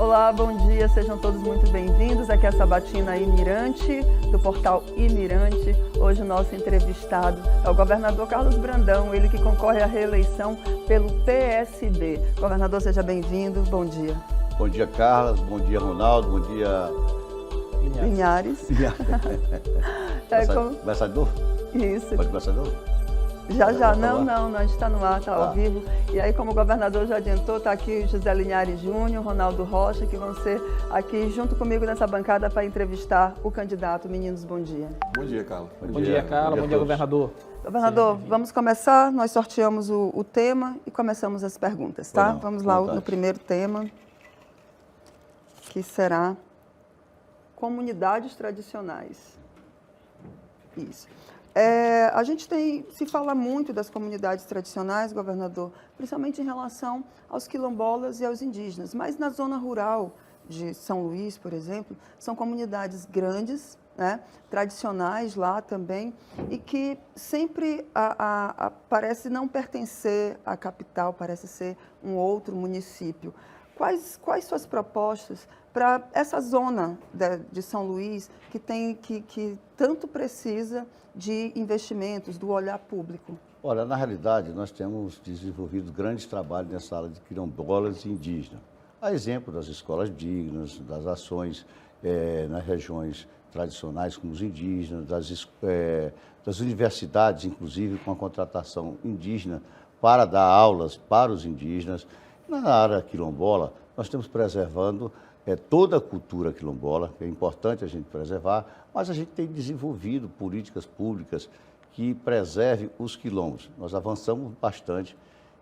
Olá, bom dia, sejam todos muito bem-vindos. Aqui é a Sabatina Imirante, do portal Imirante. Hoje o nosso entrevistado é o governador Carlos Brandão, ele que concorre à reeleição pelo PSB. Governador, seja bem-vindo, bom dia. Bom dia, Carlos, bom dia, Ronaldo, bom dia... Linhares. Começa de novo? Isso. Pode começar de novo? Já, não, a gente está no ar, está ao vivo. E aí, como o governador já adiantou, está aqui José Linhares Júnior, Ronaldo Rocha, que vão ser aqui junto comigo nessa bancada para entrevistar o candidato. Meninos, bom dia. Bom dia, Carla. Bom dia, Carla. Bom dia, governador. Governador, vamos começar. Nós sorteamos o tema e começamos as perguntas, tá? Vamos lá no primeiro tema, que será comunidades tradicionais. Isso. A gente se fala muito das comunidades tradicionais, governador, principalmente em relação aos quilombolas e aos indígenas, mas na zona rural de São Luís, por exemplo, são comunidades grandes, né, tradicionais lá também, e que sempre parece não pertencer à capital, parece ser um outro município. Quais suas propostas para essa zona de São Luís que tanto precisa de investimentos, do olhar público? Olha, na realidade, nós temos desenvolvido grandes trabalhos nessa área de quilombolas e indígenas. A exemplo das escolas dignas, das ações nas regiões tradicionais como os indígenas, das universidades, inclusive com a contratação indígena para dar aulas para os indígenas. Na área quilombola, nós estamos preservando toda a cultura quilombola, que é importante a gente preservar, mas a gente tem desenvolvido políticas públicas que preservem os quilombos. Nós avançamos bastante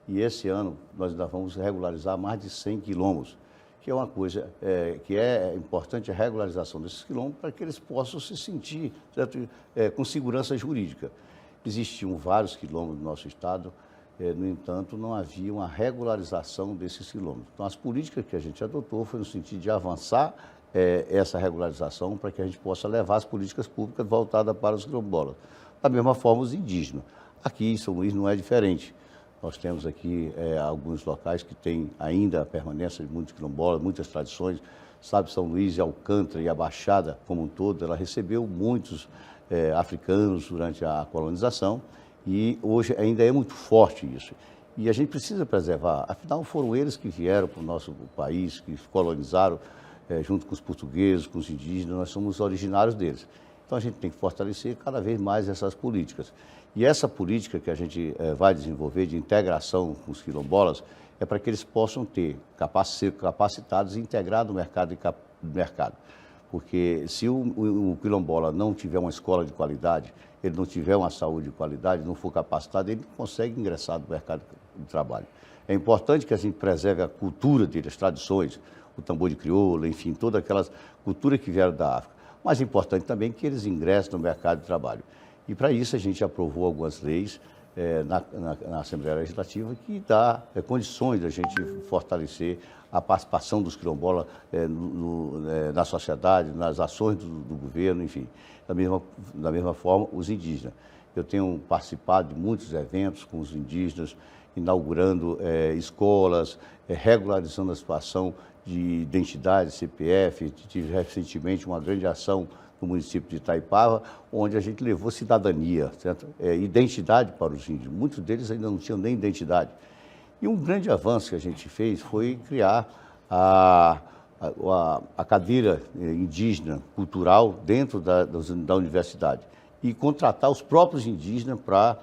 e esse ano nós ainda vamos regularizar mais de 100 quilombos, que é uma coisa que é importante, a regularização desses quilombos para que eles possam se sentir com segurança jurídica. Existiam vários quilombos no nosso estado, no entanto, não havia uma regularização desses quilômetros. Então, as políticas que a gente adotou foi no sentido de avançar essa regularização para que a gente possa levar as políticas públicas voltadas para os quilombolas. Da mesma forma, os indígenas. Aqui em São Luís não é diferente. Nós temos aqui alguns locais que têm ainda a permanência de muitos quilombolas, muitas tradições. Sabe, São Luís e Alcântara e a Baixada como um todo, ela recebeu muitos africanos durante a colonização. E hoje ainda é muito forte isso. E a gente precisa preservar, afinal foram eles que vieram para o nosso país, que colonizaram junto com os portugueses, com os indígenas, nós somos originários deles. Então a gente tem que fortalecer cada vez mais essas políticas. E essa política que a gente vai desenvolver de integração com os quilombolas é para que eles possam ser capacitados e integrados no mercado. Porque se o quilombola não tiver uma escola de qualidade, ele não tiver uma saúde de qualidade, não for capacitado, ele não consegue ingressar no mercado de trabalho. É importante que a gente preserve a cultura dele, as tradições, o tambor de crioula, enfim, todas aquelas culturas que vieram da África. Mas é importante também que eles ingressem no mercado de trabalho. E para isso a gente aprovou algumas leis na Assembleia Legislativa que dá condições da gente fortalecer a participação dos quilombolas na sociedade, nas ações do governo, enfim. Da mesma forma, os indígenas. Eu tenho participado de muitos eventos com os indígenas, inaugurando escolas, regularizando a situação de identidade, CPF. Tive recentemente uma grande ação no município de Itaipava, onde a gente levou cidadania, certo? Identidade para os índios. Muitos deles ainda não tinham nem identidade. E um grande avanço que a gente fez foi criar a cadeira indígena cultural dentro da universidade e contratar os próprios indígenas para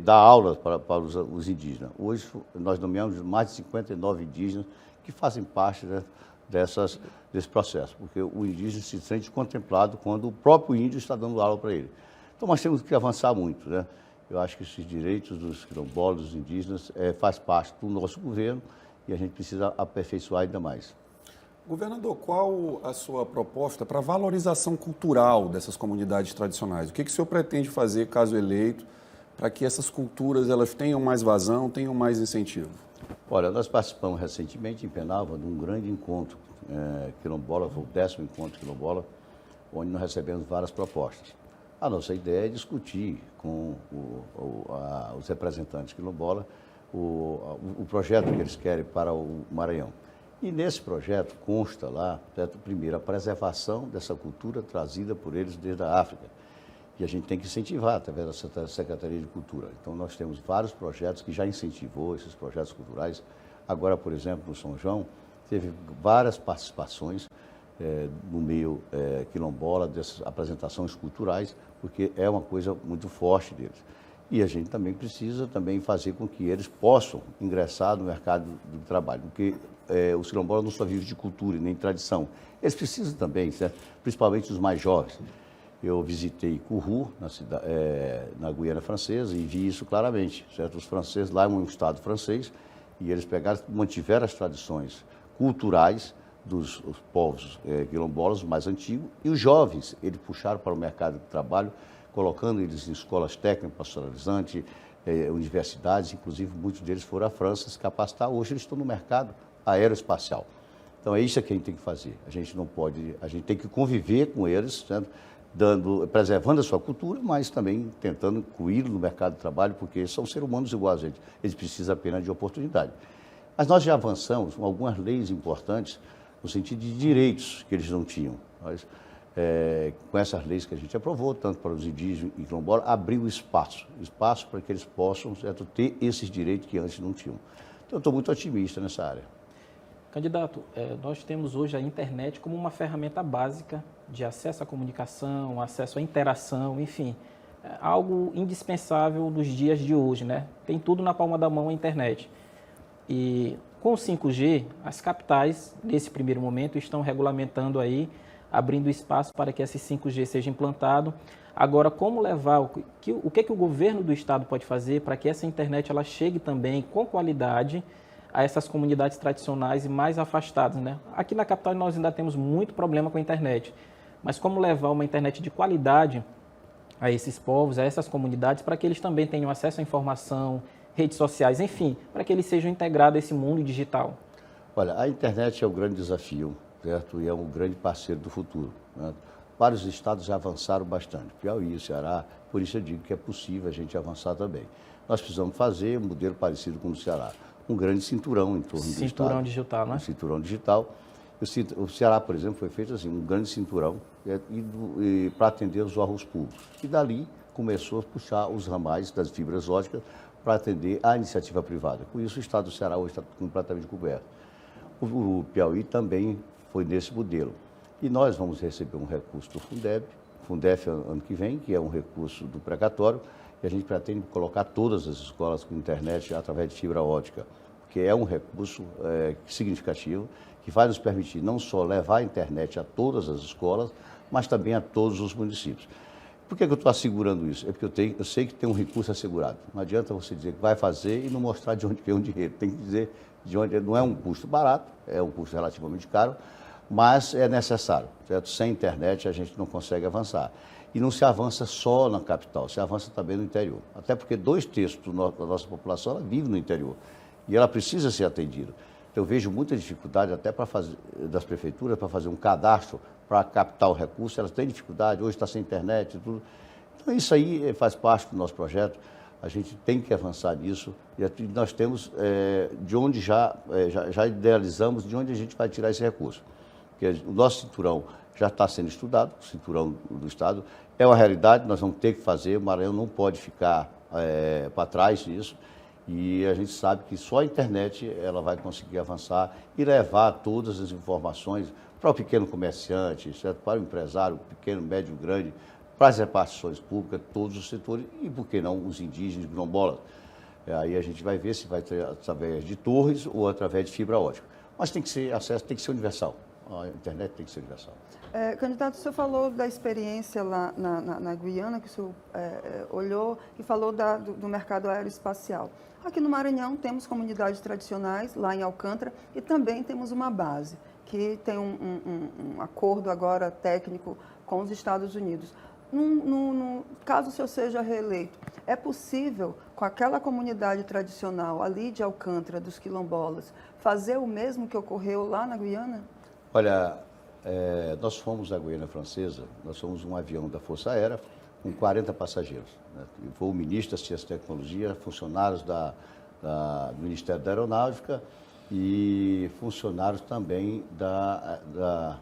dar aulas para os indígenas. Hoje nós nomeamos mais de 59 indígenas que fazem parte desse processo, porque o indígena se sente contemplado quando o próprio índio está dando aula para ele. Então nós temos que avançar muito, né? Eu acho que esses direitos dos quilombolas, dos indígenas, faz parte do nosso governo e a gente precisa aperfeiçoar ainda mais. Governador, qual a sua proposta para a valorização cultural dessas comunidades tradicionais? O que o senhor pretende fazer, caso eleito, para que essas culturas elas tenham mais vazão, tenham mais incentivo? Olha, nós participamos recentemente em Penalva de um grande encontro quilombola, foi o 10º encontro quilombola, onde nós recebemos várias propostas. A nossa ideia é discutir com os representantes quilombola o projeto que eles querem para o Maranhão. E nesse projeto consta lá, certo? Primeiro, a preservação dessa cultura trazida por eles desde a África. E a gente tem que incentivar através da Secretaria de Cultura. Então, nós temos vários projetos que já incentivou esses projetos culturais. Agora, por exemplo, no São João, teve várias participações no meio quilombola, dessas apresentações culturais, porque é uma coisa muito forte deles. E a gente também precisa também fazer com que eles possam ingressar no mercado do trabalho, porque os quilombolas não só vivem de cultura e nem tradição. Eles precisam também, certo? Principalmente os mais jovens. Eu visitei Kourou, na Guiana Francesa, e vi isso claramente, certo? Os franceses, lá é um estado francês, e eles mantiveram as tradições culturais dos povos quilombolas mais antigos, e os jovens, eles puxaram para o mercado de trabalho, colocando eles em escolas técnicas, pastoralizantes, universidades, inclusive muitos deles foram à França se capacitar. Hoje eles estão no mercado aeroespacial. Então é isso que a gente tem que fazer. A gente não pode, a gente tem que conviver com eles, certo? Preservando a sua cultura, mas também tentando incluí-lo no mercado de trabalho, porque são seres humanos iguais a gente. Eles precisam apenas de oportunidade. Mas nós já avançamos com algumas leis importantes no sentido de direitos que eles não tinham. Nós, com essas leis que a gente aprovou, tanto para os indígenas e quilombolas, abriu espaço para que eles possam, certo, ter esses direitos que antes não tinham. Então, eu estou muito otimista nessa área. Candidato, nós temos hoje a internet como uma ferramenta básica de acesso à comunicação, acesso à interação, enfim, algo indispensável nos dias de hoje, né? Tem tudo na palma da mão a internet. E com o 5G, as capitais, nesse primeiro momento, estão regulamentando aí, abrindo espaço para que esse 5G seja implantado. Agora, como levar, o que o governo do estado pode fazer para que essa internet ela chegue também com qualidade a essas comunidades tradicionais e mais afastadas, né? Aqui na capital nós ainda temos muito problema com a internet, mas como levar uma internet de qualidade a esses povos, a essas comunidades, para que eles também tenham acesso à informação, redes sociais, enfim, para que eles sejam integrados a esse mundo digital? Olha, a internet é o grande desafio, certo? E é um grande parceiro do futuro, né? Vários estados já avançaram bastante, Piauí, Ceará, por isso eu digo que é possível a gente avançar também. Nós precisamos fazer um modelo parecido com o do Ceará, um grande cinturão em torno do estado. Cinturão digital, né? Um cinturão digital. O Ceará, por exemplo, foi feito assim, um grande cinturão para atender os órgãos públicos. E dali começou a puxar os ramais das fibras óticas para atender a iniciativa privada. Com isso, o estado do Ceará hoje está completamente coberto. O Piauí também foi nesse modelo. E nós vamos receber um recurso do Fundef ano que vem, que é um recurso do precatório, e a gente pretende colocar todas as escolas com internet através de fibra ótica, porque é um recurso significativo, que vai nos permitir não só levar a internet a todas as escolas, mas também a todos os municípios. Por que eu estou assegurando isso? É porque eu sei que tem um recurso assegurado. Não adianta você dizer que vai fazer e não mostrar de onde vem o dinheiro. Tem que dizer de onde não é um custo barato, é um custo relativamente caro, mas é necessário, certo? Sem internet a gente não consegue avançar. E não se avança só na capital, se avança também no interior. Até porque 2/3 da nossa população ela vive no interior e ela precisa ser atendida. Eu vejo muita dificuldade até das prefeituras para fazer um cadastro para captar o recurso, elas têm dificuldade, hoje está sem internet e tudo. Então isso aí faz parte do nosso projeto, a gente tem que avançar nisso e nós temos de onde já idealizamos de onde a gente vai tirar esse recurso. Porque o nosso cinturão já está sendo estudado, o cinturão do estado, é uma realidade, nós vamos ter que fazer, o Maranhão não pode ficar para trás disso. E a gente sabe que só a internet ela vai conseguir avançar e levar todas as informações para o pequeno comerciante, certo? Para o empresário, pequeno, médio, grande, para as repartições públicas, todos os setores e, por que não, os indígenas, quilombolas. Aí a gente vai ver se vai ter através de torres ou através de fibra ótica. Mas tem que ser acesso, tem que ser universal. A internet tem que ser universal. Candidato, o senhor falou da experiência lá na Guiana, que o senhor olhou e falou do mercado aeroespacial. Aqui no Maranhão temos comunidades tradicionais, lá em Alcântara, e também temos uma base, que tem um acordo agora técnico com os Estados Unidos. Caso o senhor seja reeleito, é possível, com aquela comunidade tradicional ali de Alcântara, dos quilombolas, fazer o mesmo que ocorreu lá na Guiana? Olha, nós fomos à Guiana Francesa, nós somos um avião da Força Aérea com 40 passageiros. Né? Foi o ministro da Ciência e Tecnologia, funcionários do Ministério da Aeronáutica e funcionários também da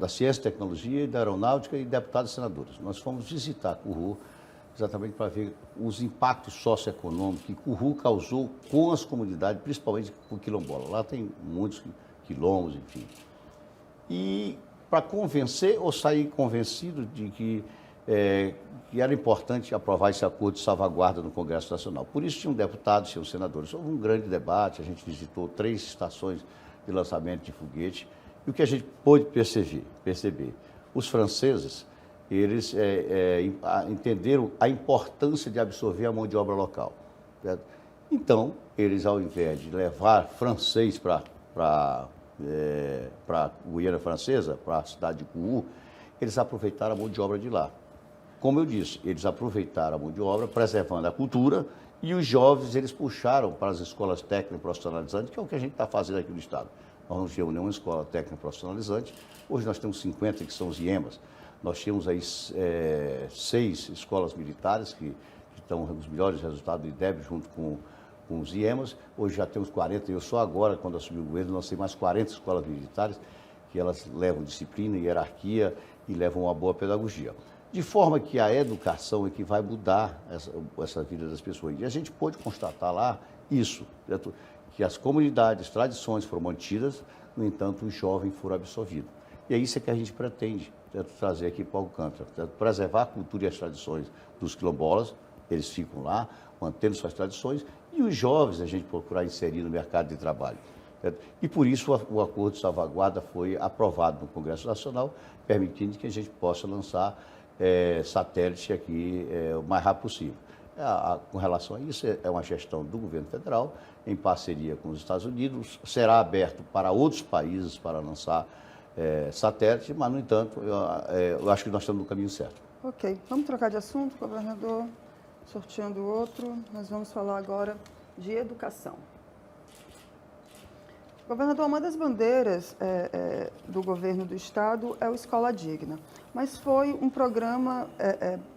Ciência e Tecnologia e da Aeronáutica e deputados e senadores. Nós fomos visitar Curru exatamente para ver os impactos socioeconômicos que Curru causou com as comunidades, principalmente com o quilombola. Lá tem muitos quilombos, enfim. E para convencer ou sair convencido de que era importante aprovar esse acordo de salvaguarda no Congresso Nacional. Por isso tinham deputados, tinham senadores. Houve um grande debate, a gente visitou 3 estações de lançamento de foguete. E o que a gente pôde perceber, os franceses, eles entenderam a importância de absorver a mão de obra local. Certo? Então, eles, ao invés de levar francês para a Guiana Francesa, para a cidade de Curru, eles aproveitaram a mão de obra de lá. Como eu disse, eles aproveitaram a mão de obra, preservando a cultura, e os jovens eles puxaram para as escolas técnicas profissionalizantes, que é o que a gente está fazendo aqui no Estado. Nós não tínhamos nenhuma escola técnica profissionalizante, hoje nós temos 50 que são os IEMAs. Nós tínhamos aí 6 escolas militares que estão os melhores resultados do IDEB junto com os IEMAs. Hoje já temos 40, eu só agora, quando assumi o governo, lancei mais 40 escolas militares, que elas levam disciplina, hierarquia e levam uma boa pedagogia. De forma que a educação é que vai mudar essa vida das pessoas. E a gente pôde constatar lá isso, certo? Que as comunidades, tradições foram mantidas, no entanto, os jovens foram absorvidos. E é isso que a gente pretende, certo? Trazer aqui para o Alcântara, certo? Preservar a cultura e as tradições dos quilombolas, eles ficam lá, mantendo suas tradições, e os jovens a gente procurar inserir no mercado de trabalho. Certo? E por isso o acordo de salvaguarda foi aprovado no Congresso Nacional, permitindo que a gente possa lançar satélite aqui o mais rápido possível. Com relação a isso, é uma gestão do governo federal, em parceria com os Estados Unidos, será aberto para outros países para lançar satélite, mas, no entanto, eu acho que nós estamos no caminho certo. Ok, vamos trocar de assunto, governador, sorteando outro. Nós vamos falar agora de educação. Governador, uma das bandeiras do governo do Estado é o Escola Digna, mas foi um programa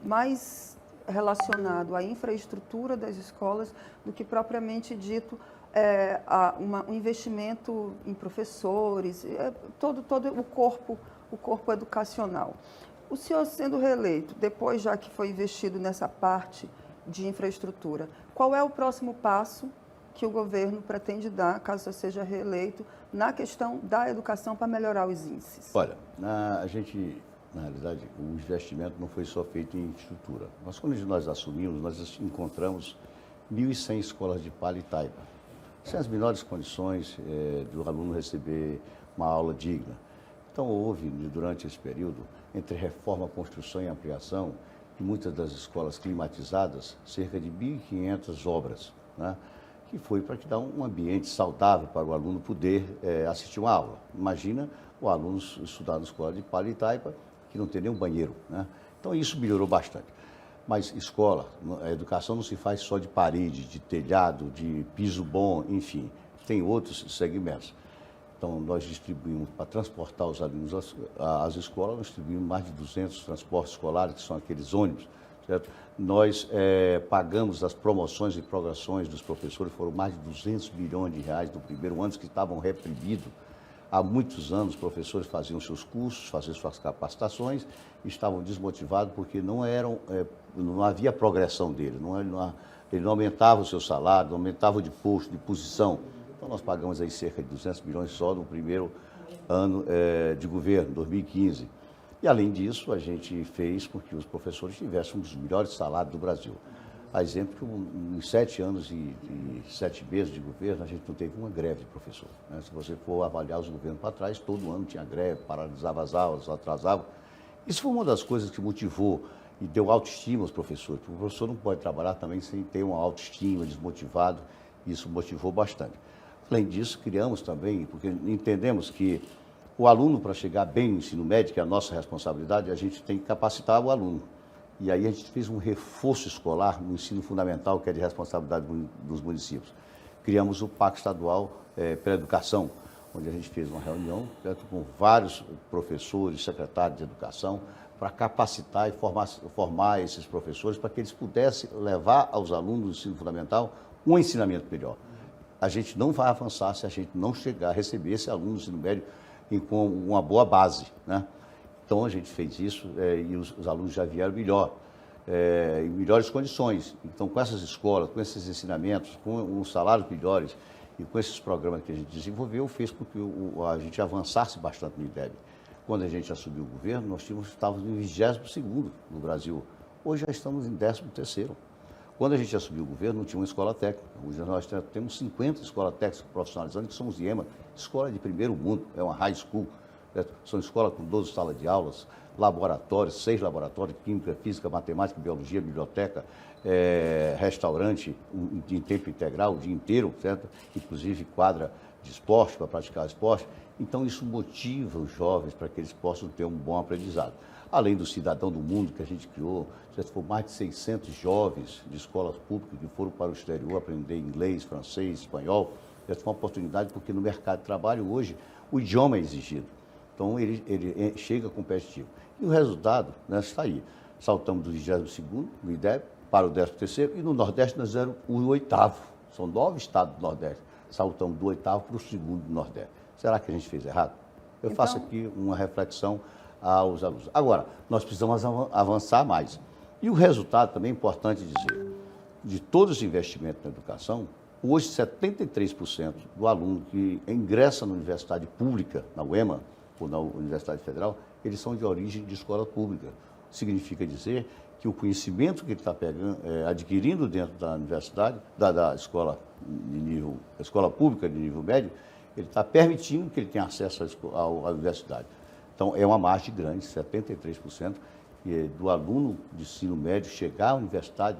mais relacionado à infraestrutura das escolas do que propriamente dito um investimento em professores, todo o corpo educacional. O senhor sendo reeleito, depois já que foi investido nessa parte de infraestrutura, qual é o próximo passo que o governo pretende dar, caso você seja reeleito, na questão da educação para melhorar os índices? Olha, na realidade, o investimento não foi só feito em infraestrutura. Mas quando nós assumimos, nós encontramos 1.100 escolas de palha e taipa, sem as menores condições do aluno receber uma aula digna. Então, houve, durante esse período, entre reforma, construção e ampliação, de muitas das escolas climatizadas, cerca de 1.500 obras, né? Que foi para dar um ambiente saudável para o aluno poder assistir uma aula. Imagina o aluno estudar na escola de palha e taipa, que não tem nenhum banheiro, né? Então, isso melhorou bastante. Mas a educação não se faz só de parede, de telhado, de piso bom, enfim, tem outros segmentos. Então, nós distribuímos, para transportar os alunos às escolas, nós distribuímos mais de 200 transportes escolares, que são aqueles ônibus, certo? Nós pagamos as promoções e progressões dos professores, foram mais de 200 bilhões de reais no primeiro ano, que estavam reprimidos. Há muitos anos, os professores faziam seus cursos, faziam suas capacitações, estavam desmotivados porque não havia progressão dele, ele não aumentava o seu salário, não aumentava de posto, de posição. Então, nós pagamos aí cerca de 200 bilhões só no primeiro ano de governo, 2015. E, além disso, a gente fez com que os professores tivessem um dos melhores salários do Brasil. A exemplo que em 7 anos e 7 meses de governo, a gente não teve uma greve de professor, né? Se você for avaliar os governos para trás, todo ano tinha greve, paralisava as aulas, atrasava. Isso foi uma das coisas que motivou e deu autoestima aos professores. Porque o professor não pode trabalhar também sem ter uma autoestima, desmotivado. Isso motivou bastante. Além disso, criamos também, porque entendemos que o aluno, para chegar bem no ensino médio, que é a nossa responsabilidade, a gente tem que capacitar o aluno. E aí a gente fez um reforço escolar no ensino fundamental, que é de responsabilidade dos municípios. Criamos o Pacto Estadual pela Educação, onde a gente fez uma reunião, certo, com vários professores, secretários de educação, para capacitar e formar esses professores para que eles pudessem levar aos alunos do ensino fundamental um ensinamento melhor. A gente não vai avançar se a gente não chegar a receber esse aluno do ensino médio com uma boa base, né? Então, a gente fez isso e os alunos já vieram melhor, em melhores condições. Então, com essas escolas, com esses ensinamentos, com os salários melhores e com esses programas que a gente desenvolveu, fez com que a gente avançasse bastante no IDEB. Quando a gente assumiu o governo, nós estávamos em 22º no Brasil. Hoje já estamos em 13º. Quando a gente assumiu o governo, não tinha uma escola técnica. Hoje nós temos 50 escolas técnicas profissionalizantes, que são os IEMA, escola de primeiro mundo, é uma high school. São escolas com 12 salas de aulas, laboratórios, 6 laboratórios, química, física, matemática, biologia, biblioteca, restaurante em tempo integral, o dia inteiro, certo? Inclusive quadra de esporte, para praticar esporte. Então, isso motiva os jovens para que eles possam ter um bom aprendizado. Além do Cidadão do Mundo que a gente criou, já foram mais de 600 jovens de escolas públicas que foram para o exterior aprender inglês, francês, espanhol. Já foi uma oportunidade porque no mercado de trabalho hoje o idioma é exigido. Então, ele chega competitivo. E o resultado, né, está aí. Saltamos do 22º, no IDEB, para o 13º, e no Nordeste nós éramos o 8º. São 9 estados do Nordeste. Saltamos do 8º para o 2º do Nordeste. Será que a gente fez errado? Eu faço aqui uma reflexão aos alunos. Agora, nós precisamos avançar mais. E o resultado também é importante dizer, de todos os investimentos na educação, hoje 73% do aluno que ingressa na universidade pública, na UEMA, ou na Universidade Federal, eles são de origem de escola pública. Significa dizer que o conhecimento que ele está adquirindo dentro da universidade, da escola pública de nível médio, ele está permitindo que ele tenha acesso à universidade. Então, é uma margem grande, 73%, do aluno de ensino médio chegar à universidade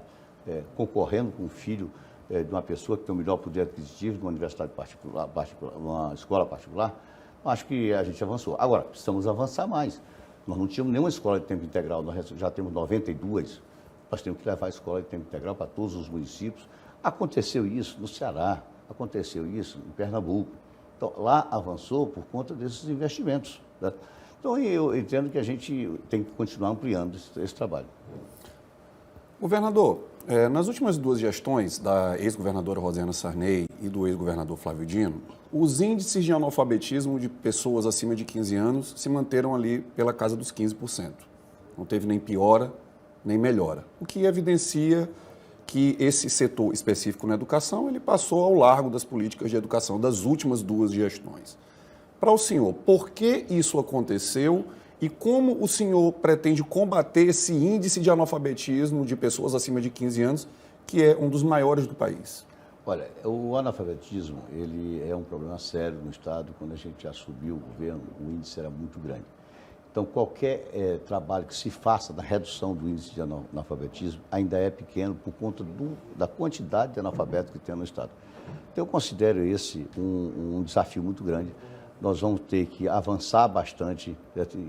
concorrendo com o filho de uma pessoa que tem o melhor poder aquisitivo de uma universidade particular, uma escola particular. Acho que a gente avançou. Agora, precisamos avançar mais. Nós não tínhamos nenhuma escola de tempo integral, nós já temos 92. Nós temos que levar a escola de tempo integral para todos os municípios. Aconteceu isso no Ceará, aconteceu isso em Pernambuco. Então, lá avançou por conta desses investimentos, né? Então, eu entendo que a gente tem que continuar ampliando esse trabalho. Governador, nas últimas 2 gestões, da ex-governadora Rosiana Sarney e do ex-governador Flávio Dino, os índices de analfabetismo de pessoas acima de 15 anos se manteram ali pela casa dos 15%. Não teve nem piora, nem melhora. O que evidencia que esse setor específico na educação, ele passou ao largo das políticas de educação das últimas 2 gestões. Para o senhor, por que isso aconteceu e como o senhor pretende combater esse índice de analfabetismo de pessoas acima de 15 anos, que é um dos maiores do país? Olha, o analfabetismo, ele é um problema sério no Estado. Quando a gente assumiu o governo, o índice era muito grande. Então, qualquer trabalho que se faça na redução do índice de analfabetismo ainda é pequeno por conta da quantidade de analfabetos que tem no Estado. Então, eu considero esse um desafio muito grande. Nós vamos ter que avançar bastante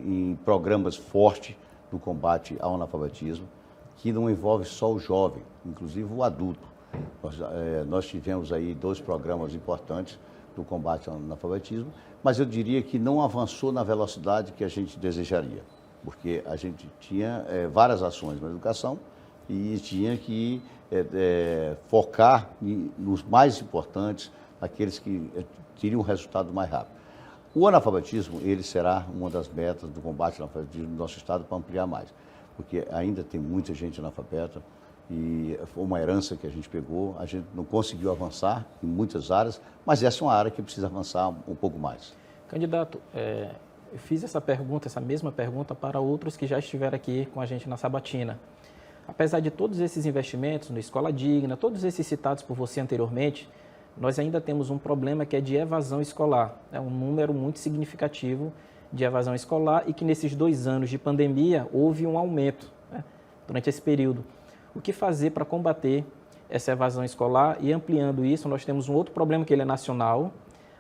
em programas fortes no combate ao analfabetismo, que não envolve só o jovem, inclusive o adulto. Nós tivemos aí 2 programas importantes do combate ao analfabetismo, mas eu diria que não avançou na velocidade que a gente desejaria, porque a gente tinha várias ações na educação e tinha que focar nos mais importantes, aqueles que teriam um resultado mais rápido. O analfabetismo, ele será uma das metas do combate ao analfabetismo do nosso Estado para ampliar mais, porque ainda tem muita gente analfabeta e foi uma herança que a gente pegou, a gente não conseguiu avançar em muitas áreas, mas essa é uma área que precisa avançar um pouco mais. Candidato, eu fiz essa mesma pergunta para outros que já estiveram aqui com a gente na sabatina. Apesar de todos esses investimentos no Escola Digna, todos esses citados por você anteriormente, nós ainda temos um problema que é de evasão escolar. É um número muito significativo de evasão escolar e que nesses 2 anos de pandemia houve um aumento, né, durante esse período. O que fazer para combater essa evasão escolar? E ampliando isso, nós temos um outro problema que ele é nacional.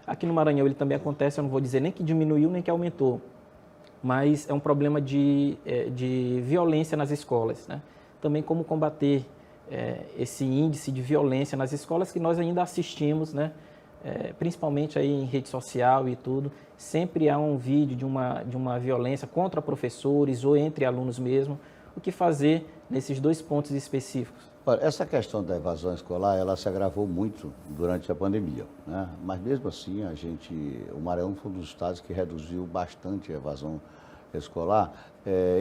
Aqui no Maranhão ele também acontece, eu não vou dizer nem que diminuiu nem que aumentou, mas é um problema de violência nas escolas, né? Também como combater esse índice de violência nas escolas que nós ainda assistimos, né, principalmente aí em rede social e tudo, sempre há um vídeo de uma violência contra professores ou entre alunos mesmo. O que fazer nesses 2 pontos específicos? Olha, essa questão da evasão escolar, ela se agravou muito durante a pandemia, né? Mas mesmo assim, o Maranhão foi um dos estados que reduziu bastante a evasão escolar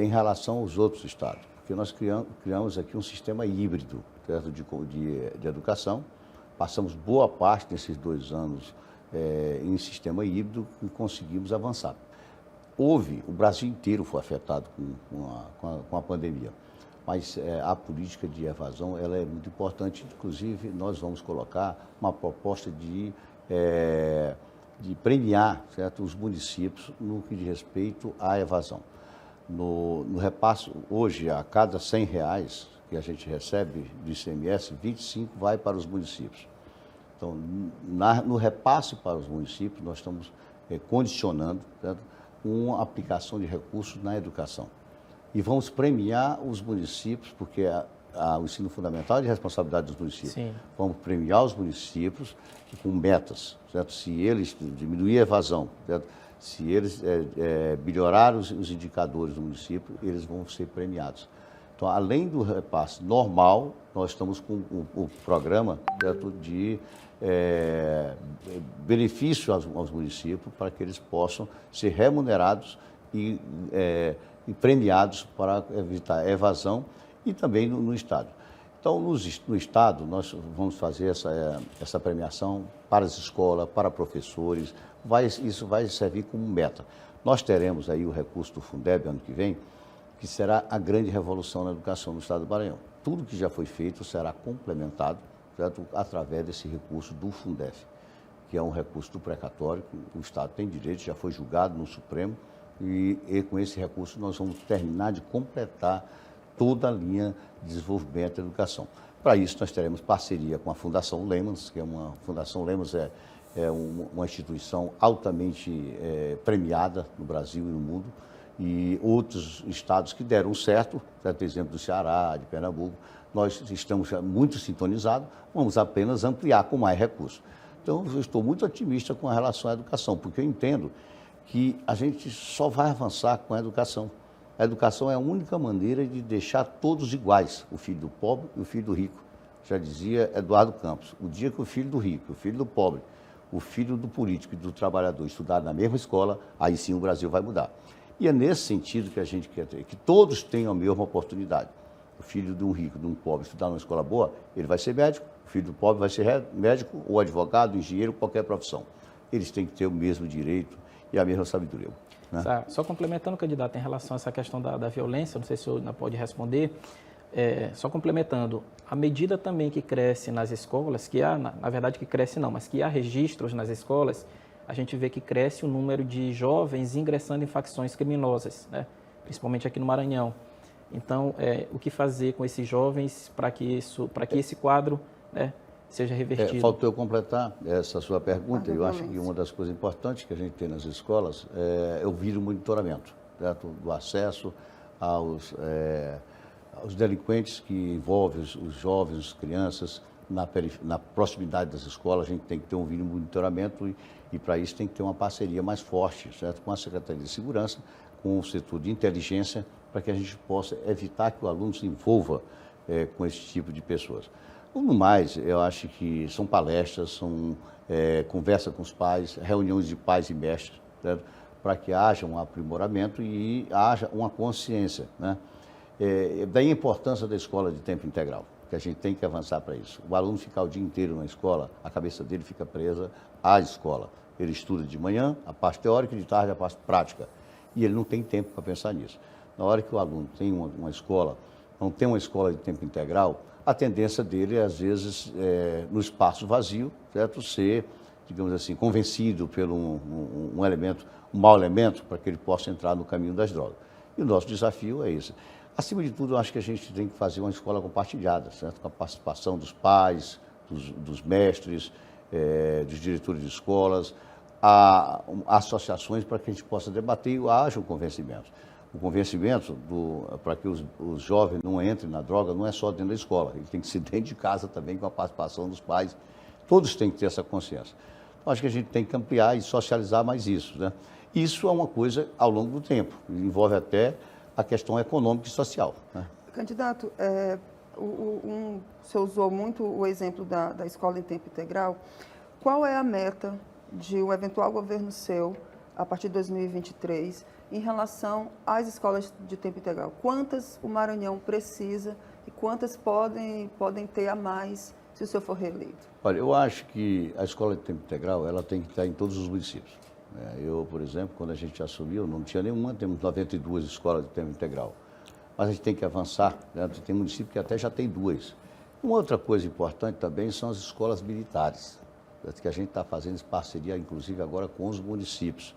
em relação aos outros estados, porque nós criamos aqui um sistema híbrido, certo? De educação. Passamos boa parte desses 2 anos em sistema híbrido e conseguimos avançar. O Brasil inteiro foi afetado com a pandemia, mas a política de evasão ela é muito importante. Inclusive, nós vamos colocar uma proposta de premiar, certo, os municípios no que diz respeito à evasão. No repasse, hoje, a cada R$100 que a gente recebe do ICMS, 25 vai para os municípios. Então, no repasse para os municípios, nós estamos condicionando, certo, uma aplicação de recursos na educação. E vamos premiar os municípios, porque o ensino fundamental é de responsabilidade dos municípios. Sim. Vamos premiar os municípios com metas, certo? Se eles diminuir a evasão, certo? Se eles melhorar os indicadores do município, eles vão ser premiados. Então, além do repasse normal, nós estamos com o programa, certo, de benefício aos municípios para que eles possam ser remunerados e premiados para evitar a evasão e também no Estado. Então, no Estado, nós vamos fazer essa premiação para as escolas, para professores, isso vai servir como meta. Nós teremos aí o recurso do Fundeb ano que vem, que será a grande revolução na educação no Estado do Maranhão. Tudo que já foi feito será complementado, certo, através desse recurso do Fundeb, que é um recurso do precatório, que o Estado tem direito, já foi julgado no Supremo, e com esse recurso nós vamos terminar de completar toda a linha de desenvolvimento da educação. Para isso, nós teremos parceria com a Fundação Lehmans, que Fundação Lehmans é uma instituição altamente premiada no Brasil e no mundo, e outros estados que deram certo, por exemplo, do Ceará, de Pernambuco, nós estamos muito sintonizados, vamos apenas ampliar com mais recursos. Então, eu estou muito otimista com relação à educação, porque eu entendo que a gente só vai avançar com a educação. A educação é a única maneira de deixar todos iguais, o filho do pobre e o filho do rico. Já dizia Eduardo Campos, o dia que o filho do rico, o filho do pobre, o filho do político e do trabalhador estudarem na mesma escola, aí sim o Brasil vai mudar. E é nesse sentido que a gente quer ter, que todos tenham a mesma oportunidade. O filho de um rico, de um pobre, estudar numa escola boa, ele vai ser médico, o filho do pobre vai ser médico ou advogado, engenheiro, qualquer profissão. Eles têm que ter o mesmo direito e a mesma sabedoria. Né? Só complementando, candidato, em relação a essa questão da violência, não sei se o senhor ainda pode responder, só complementando, à medida também que cresce nas escolas, que há, na verdade que cresce não, mas que há registros nas escolas, a gente vê que cresce o número de jovens ingressando em facções criminosas, né? Principalmente aqui no Maranhão. Então, o que fazer com esses jovens para que esse quadro, né, seja revertido? Faltou eu completar essa sua pergunta. Eu acho que uma das coisas importantes que a gente tem nas escolas é o vídeo monitoramento, certo? Do acesso aos delinquentes que envolvem os jovens, as crianças, na proximidade das escolas. A gente tem que ter um vídeo monitoramento e para isso tem que ter uma parceria mais forte, certo? Com a Secretaria de Segurança, com o setor de inteligência, para que a gente possa evitar que o aluno se envolva com esse tipo de pessoas. No mais, eu acho que são palestras, são conversa com os pais, reuniões de pais e mestres, certo? Para que haja um aprimoramento e haja uma consciência, né? Daí a importância da escola de tempo integral, que a gente tem que avançar para isso. O aluno ficar o dia inteiro na escola, a cabeça dele fica presa à escola. Ele estuda de manhã, a parte teórica, e de tarde a parte prática. E ele não tem tempo para pensar nisso. Na hora que o aluno tem uma escola, não tem uma escola de tempo integral, a tendência dele é, às vezes, no espaço vazio, certo? Ser, digamos assim, convencido por um mau elemento, para que ele possa entrar no caminho das drogas. E o nosso desafio é esse. Acima de tudo, eu acho que a gente tem que fazer uma escola compartilhada, certo? Com a participação dos pais, dos mestres, dos diretores de escolas, associações para que a gente possa debater e haja um convencimento. O convencimento para que os jovens não entrem na droga não é só dentro da escola, ele tem que ser dentro de casa também com a participação dos pais. Todos têm que ter essa consciência. Então, acho que a gente tem que ampliar e socializar mais isso, né? Isso é uma coisa ao longo do tempo, envolve até a questão econômica e social, né? Candidato, o senhor usou muito o exemplo da escola em tempo integral. Qual é a meta de um eventual governo seu, a partir de 2023, em relação às escolas de tempo integral? Quantas o Maranhão precisa e quantas podem ter a mais se o senhor for reeleito? Olha, eu acho que a escola de tempo integral ela tem que estar em todos os municípios. Eu, por exemplo, quando a gente assumiu, não tinha nenhuma, temos 92 escolas de tempo integral. Mas a gente tem que avançar, né? Tem município que até já tem 2. Uma outra coisa importante também são as escolas militares, que a gente está fazendo em parceria, inclusive, agora com os municípios,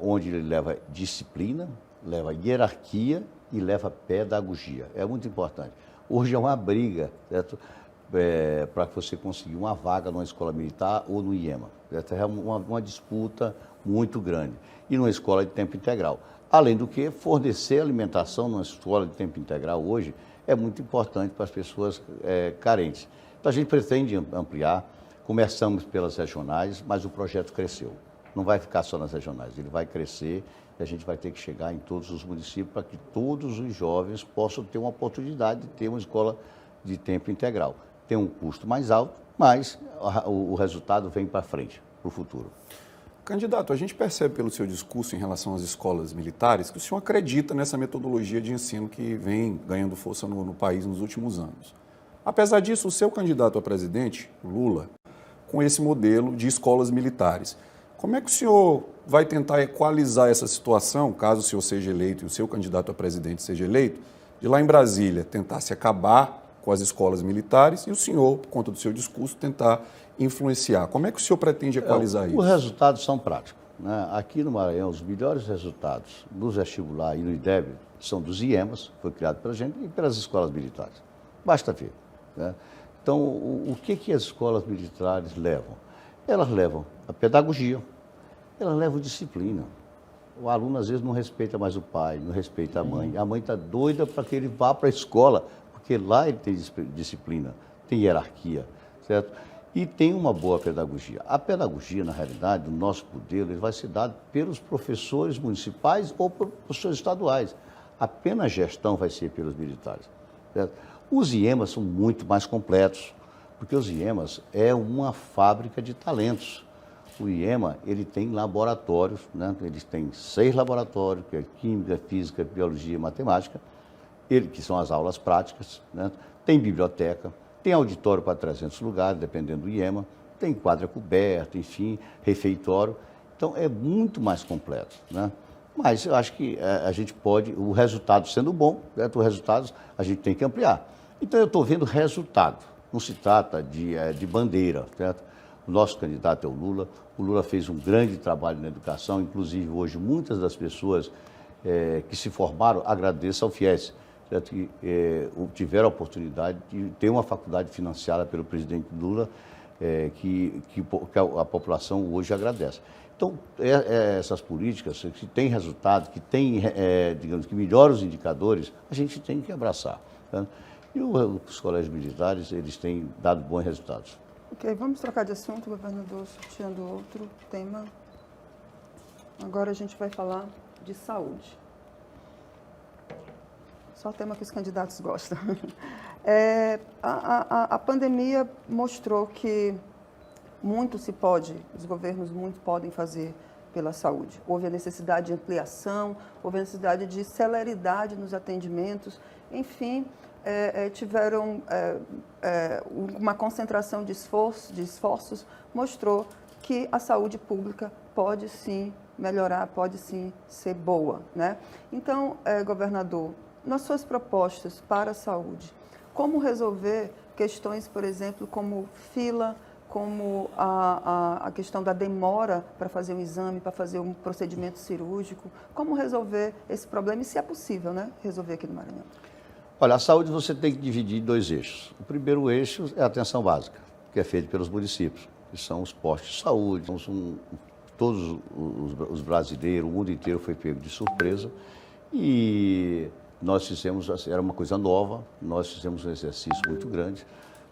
onde ele leva disciplina, leva hierarquia e leva pedagogia. É muito importante. Hoje é uma briga, certo? Para você conseguir uma vaga numa escola militar ou no IEMA. É uma disputa muito grande. E numa escola de tempo integral. Além do que, fornecer alimentação numa escola de tempo integral hoje é muito importante para as pessoas carentes. Então, a gente pretende ampliar. Começamos pelas regionais, mas o projeto cresceu. Não vai ficar só nas regionais, ele vai crescer e a gente vai ter que chegar em todos os municípios para que todos os jovens possam ter uma oportunidade de ter uma escola de tempo integral. Tem um custo mais alto, mas o resultado vem para frente, para o futuro. Candidato, a gente percebe pelo seu discurso em relação às escolas militares que o senhor acredita nessa metodologia de ensino que vem ganhando força no país nos últimos anos. Apesar disso, o seu candidato a presidente, Lula, com esse modelo de escolas militares, como é que o senhor vai tentar equalizar essa situação, caso o senhor seja eleito e o seu candidato a presidente seja eleito, de lá em Brasília tentar se acabar com as escolas militares e o senhor, por conta do seu discurso, tentar influenciar? Como é que o senhor pretende equalizar isso? Os resultados são práticos, né? Aqui no Maranhão, os melhores resultados no vestibular e no IDEB são dos IEMAs, que foi criado pela gente, e pelas escolas militares. Basta ver, né? Então, o que as escolas militares levam? Elas levam a pedagogia, elas levam disciplina. O aluno, às vezes, não respeita mais o pai, não respeita a mãe está doida para que ele vá para a escola, porque lá ele tem disciplina, tem hierarquia, certo? E tem uma boa pedagogia. A pedagogia, na realidade, do nosso modelo, ele vai ser dado pelos professores municipais ou pelos professores estaduais. Apenas a gestão vai ser pelos militares, certo? Os IEMAs são muito mais completos, porque os IEMAs é uma fábrica de talentos. O IEMA, ele tem laboratórios, né? Eles têm 6 laboratórios, que é Química, Física, Biologia e Matemática, que são as aulas práticas, né? Tem biblioteca, tem auditório para 300 lugares, dependendo do IEMA, tem quadra coberta, enfim, refeitório. Então, é muito mais completo, né? Mas eu acho que a gente pode, o resultado sendo bom, certo? Os resultados a gente tem que ampliar. Então, eu estou vendo resultado, não se trata de bandeira, certo? O nosso candidato é o Lula fez um grande trabalho na educação, inclusive hoje muitas das pessoas que se formaram agradecem ao FIES, certo? Que tiveram a oportunidade de ter uma faculdade financiada pelo presidente Lula, que a população hoje agradece. Então, essas políticas que têm resultado, que têm, digamos, que melhoram os indicadores, a gente tem que abraçar, tá? E os colégios militares, eles têm dado bons resultados. Ok, vamos trocar de assunto, governador, sorteando outro tema. Agora a gente vai falar de saúde. Só o tema que os candidatos gostam. A pandemia mostrou que muito se pode, os governos muito podem fazer pela saúde. Houve a necessidade de ampliação, houve a necessidade de celeridade nos atendimentos, enfim, tiveram uma concentração de esforços, mostrou que a saúde pública pode sim melhorar, pode sim ser boa, né? Então, governador, nas suas propostas para a saúde, como resolver questões, por exemplo, como fila, como a questão da demora para fazer um exame, para fazer um procedimento cirúrgico, como resolver esse problema e, se é possível, né, resolver aqui no Maranhão? Olha, a saúde você tem que dividir em 2 eixos. O primeiro eixo é a atenção básica, que é feito pelos municípios, que são os postos de saúde. Todos os brasileiros, o mundo inteiro foi pego de surpresa e nós fizemos, era uma coisa nova, nós fizemos um exercício muito grande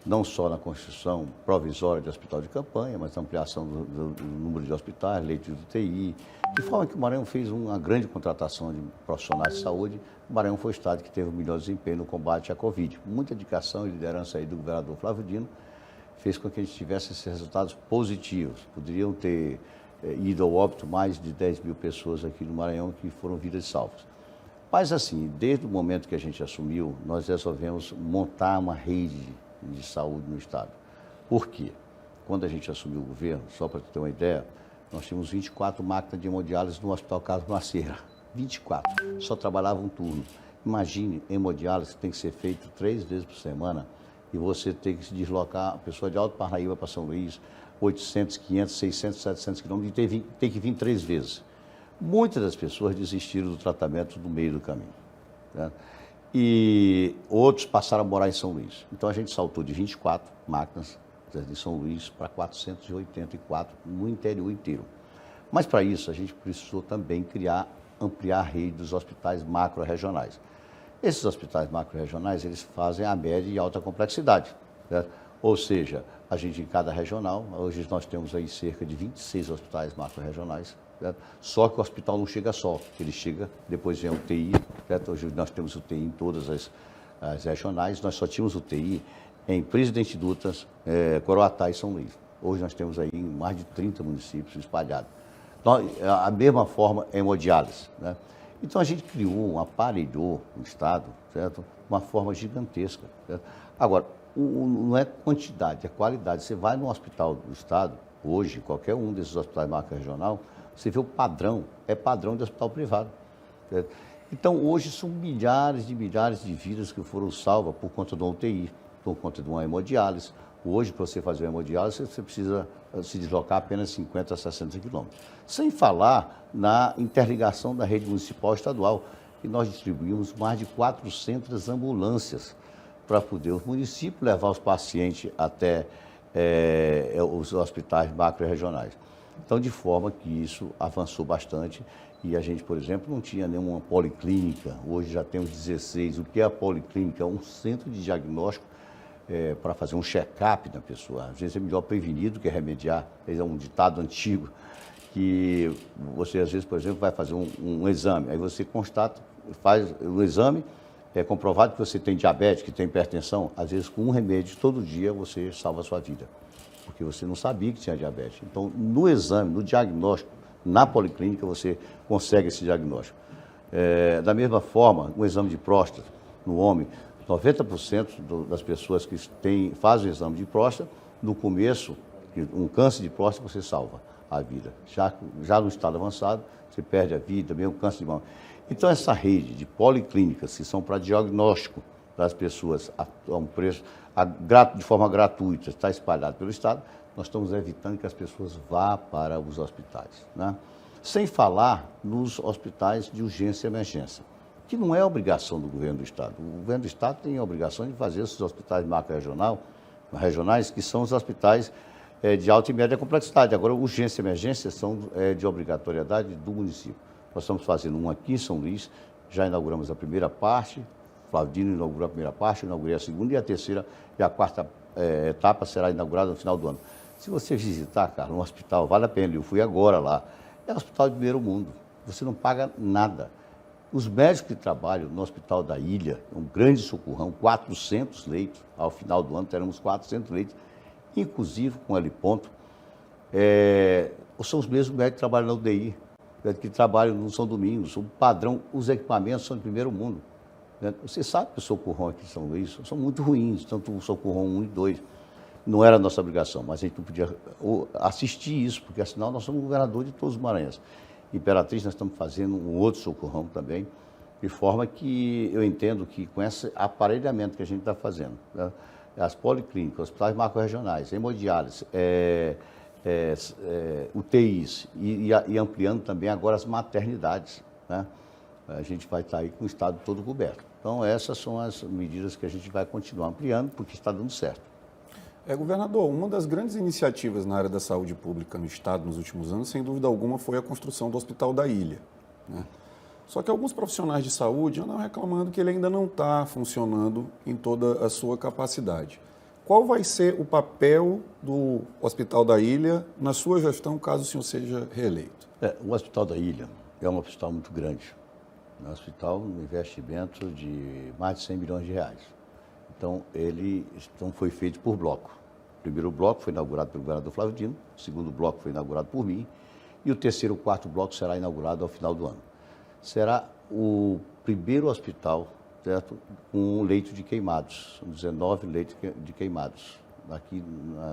não só na construção provisória de hospital de campanha, mas na ampliação do número de hospitais, leitos de UTI, de forma que o Maranhão fez uma grande contratação de profissionais de saúde. O Maranhão foi o estado que teve o melhor desempenho no combate à Covid. Muita dedicação e liderança aí do governador Flávio Dino fez com que a gente tivesse esses resultados positivos. Poderiam ter ido ao óbito mais de 10 mil pessoas aqui no Maranhão que foram vidas salvas. Mas assim, desde o momento que a gente assumiu, nós resolvemos montar uma rede de saúde no estado. Por quê? Quando a gente assumiu o governo, só para ter uma ideia, nós tínhamos 24 máquinas de hemodiálise no Hospital Carlos Maceira. 24. Só trabalhava um turno. Imagine, hemodiálise tem que ser feito 3 vezes por semana e você tem que se deslocar, a pessoa de Alto Parnaíba para São Luís, 800, 500, 600, 700 quilômetros, e tem que vir 3 vezes. Muitas das pessoas desistiram do tratamento no meio do caminho, né? E outros passaram a morar em São Luís. Então a gente saltou de 24 máquinas de São Luís para 484 no interior inteiro. Mas para isso a gente precisou também ampliar a rede dos hospitais macro-regionais. Esses hospitais macro-regionais, eles fazem a média e alta complexidade, certo? Ou seja, a gente em cada regional, hoje nós temos aí cerca de 26 hospitais macro-regionais, certo? Só que o hospital não chega só, ele chega, depois vem a UTI, certo? Hoje nós temos UTI em todas as regionais, nós só tínhamos UTI em Presidente Dutra, Coroatá e São Luís. Hoje nós temos aí em mais de 30 municípios espalhados. Então, a mesma forma, hemodiálise, né? Então a gente criou, aparelhou no estado, certo? Uma forma gigantesca, certo? Agora, não é quantidade, é qualidade. Você vai no hospital do estado, hoje, qualquer um desses hospitais marca regional, você vê o padrão, é padrão de hospital privado, certo? Então hoje são milhares de vidas que foram salvas por conta de uma UTI, por conta de uma hemodiálise. Hoje, para você fazer uma hemodiálise, você precisa se deslocar apenas 50 a 60 quilômetros. Sem falar na interligação da rede municipal e estadual, que nós distribuímos mais de 400 ambulâncias para poder os municípios levar os pacientes até os hospitais macro-regionais. Então, de forma que isso avançou bastante e a gente, por exemplo, não tinha nenhuma policlínica, hoje já temos 16. O que é a policlínica? É um centro de diagnóstico para fazer um check-up da pessoa. Às vezes é melhor prevenir do que remediar. É um ditado antigo que você, às vezes, por exemplo, vai fazer um exame, aí você constata, faz o exame, é comprovado que você tem diabetes, que tem hipertensão, às vezes com um remédio todo dia você salva a sua vida, porque você não sabia que tinha diabetes. Então, no exame, no diagnóstico, na policlínica, você consegue esse diagnóstico. Da mesma forma, um exame de próstata no homem, 90% das pessoas que fazem o exame de próstata, no começo, um câncer de próstata, você salva a vida. Já no estado avançado, você perde a vida, mesmo câncer de mama. Então, essa rede de policlínicas, que são para diagnóstico das pessoas a um preço, de forma gratuita, está espalhado pelo estado, nós estamos evitando que as pessoas vá para os hospitais, né? Sem falar nos hospitais de urgência e emergência, que não é obrigação do governo do estado. O governo do estado tem a obrigação de fazer esses hospitais macro-regionais, que são os hospitais de alta e média complexidade. Agora, urgência e emergência são de obrigatoriedade do município. Nós estamos fazendo um aqui em São Luís, já inauguramos a primeira parte, Flávio Dino inaugurou a primeira parte, eu inaugurei a segunda, e a terceira e a quarta etapa será inaugurada no final do ano. Se você visitar, cara, um hospital, vale a pena, eu fui agora lá, é um hospital de primeiro mundo, você não paga nada. Os médicos que trabalham no Hospital da Ilha, um grande socorrão, 400 leitos, ao final do ano teremos 400 leitos, inclusive com heliponto, são os mesmos médicos que trabalham na UDI, que trabalham no São Domingos, o padrão, os equipamentos são de primeiro mundo. Você sabe que o socorrão aqui em São Luís são muito ruins, tanto o socorrão 1 e 2. Não era a nossa obrigação, mas a gente não podia assistir isso, porque afinal nós somos governador de todos os Maranhenses. Imperatriz, nós estamos fazendo um outro socorrão também, de forma que eu entendo que com esse aparelhamento que a gente está fazendo, né, as policlínicas, hospitais macro-regionais, hemodiálise, UTIs e ampliando também agora as maternidades, né, a gente vai estar aí com o estado todo coberto. Então, essas são as medidas que a gente vai continuar ampliando, porque está dando certo. Governador, uma das grandes iniciativas na área da saúde pública no estado nos últimos anos, sem dúvida alguma, foi a construção do Hospital da Ilha, né? Só que alguns profissionais de saúde andam reclamando que ele ainda não está funcionando em toda a sua capacidade. qual vai ser o papel do Hospital da Ilha na sua gestão, caso o senhor seja reeleito? O Hospital da Ilha é um hospital muito grande. É um hospital, um investimento de mais de 100 milhões de reais. Então, foi feito por bloco. O primeiro bloco foi inaugurado pelo governador Flávio Dino, o segundo bloco foi inaugurado por mim, e o terceiro e o quarto bloco será inaugurado ao final do ano. Será o primeiro hospital, certo, com um leito de queimados, são 19 leitos de queimados. Aqui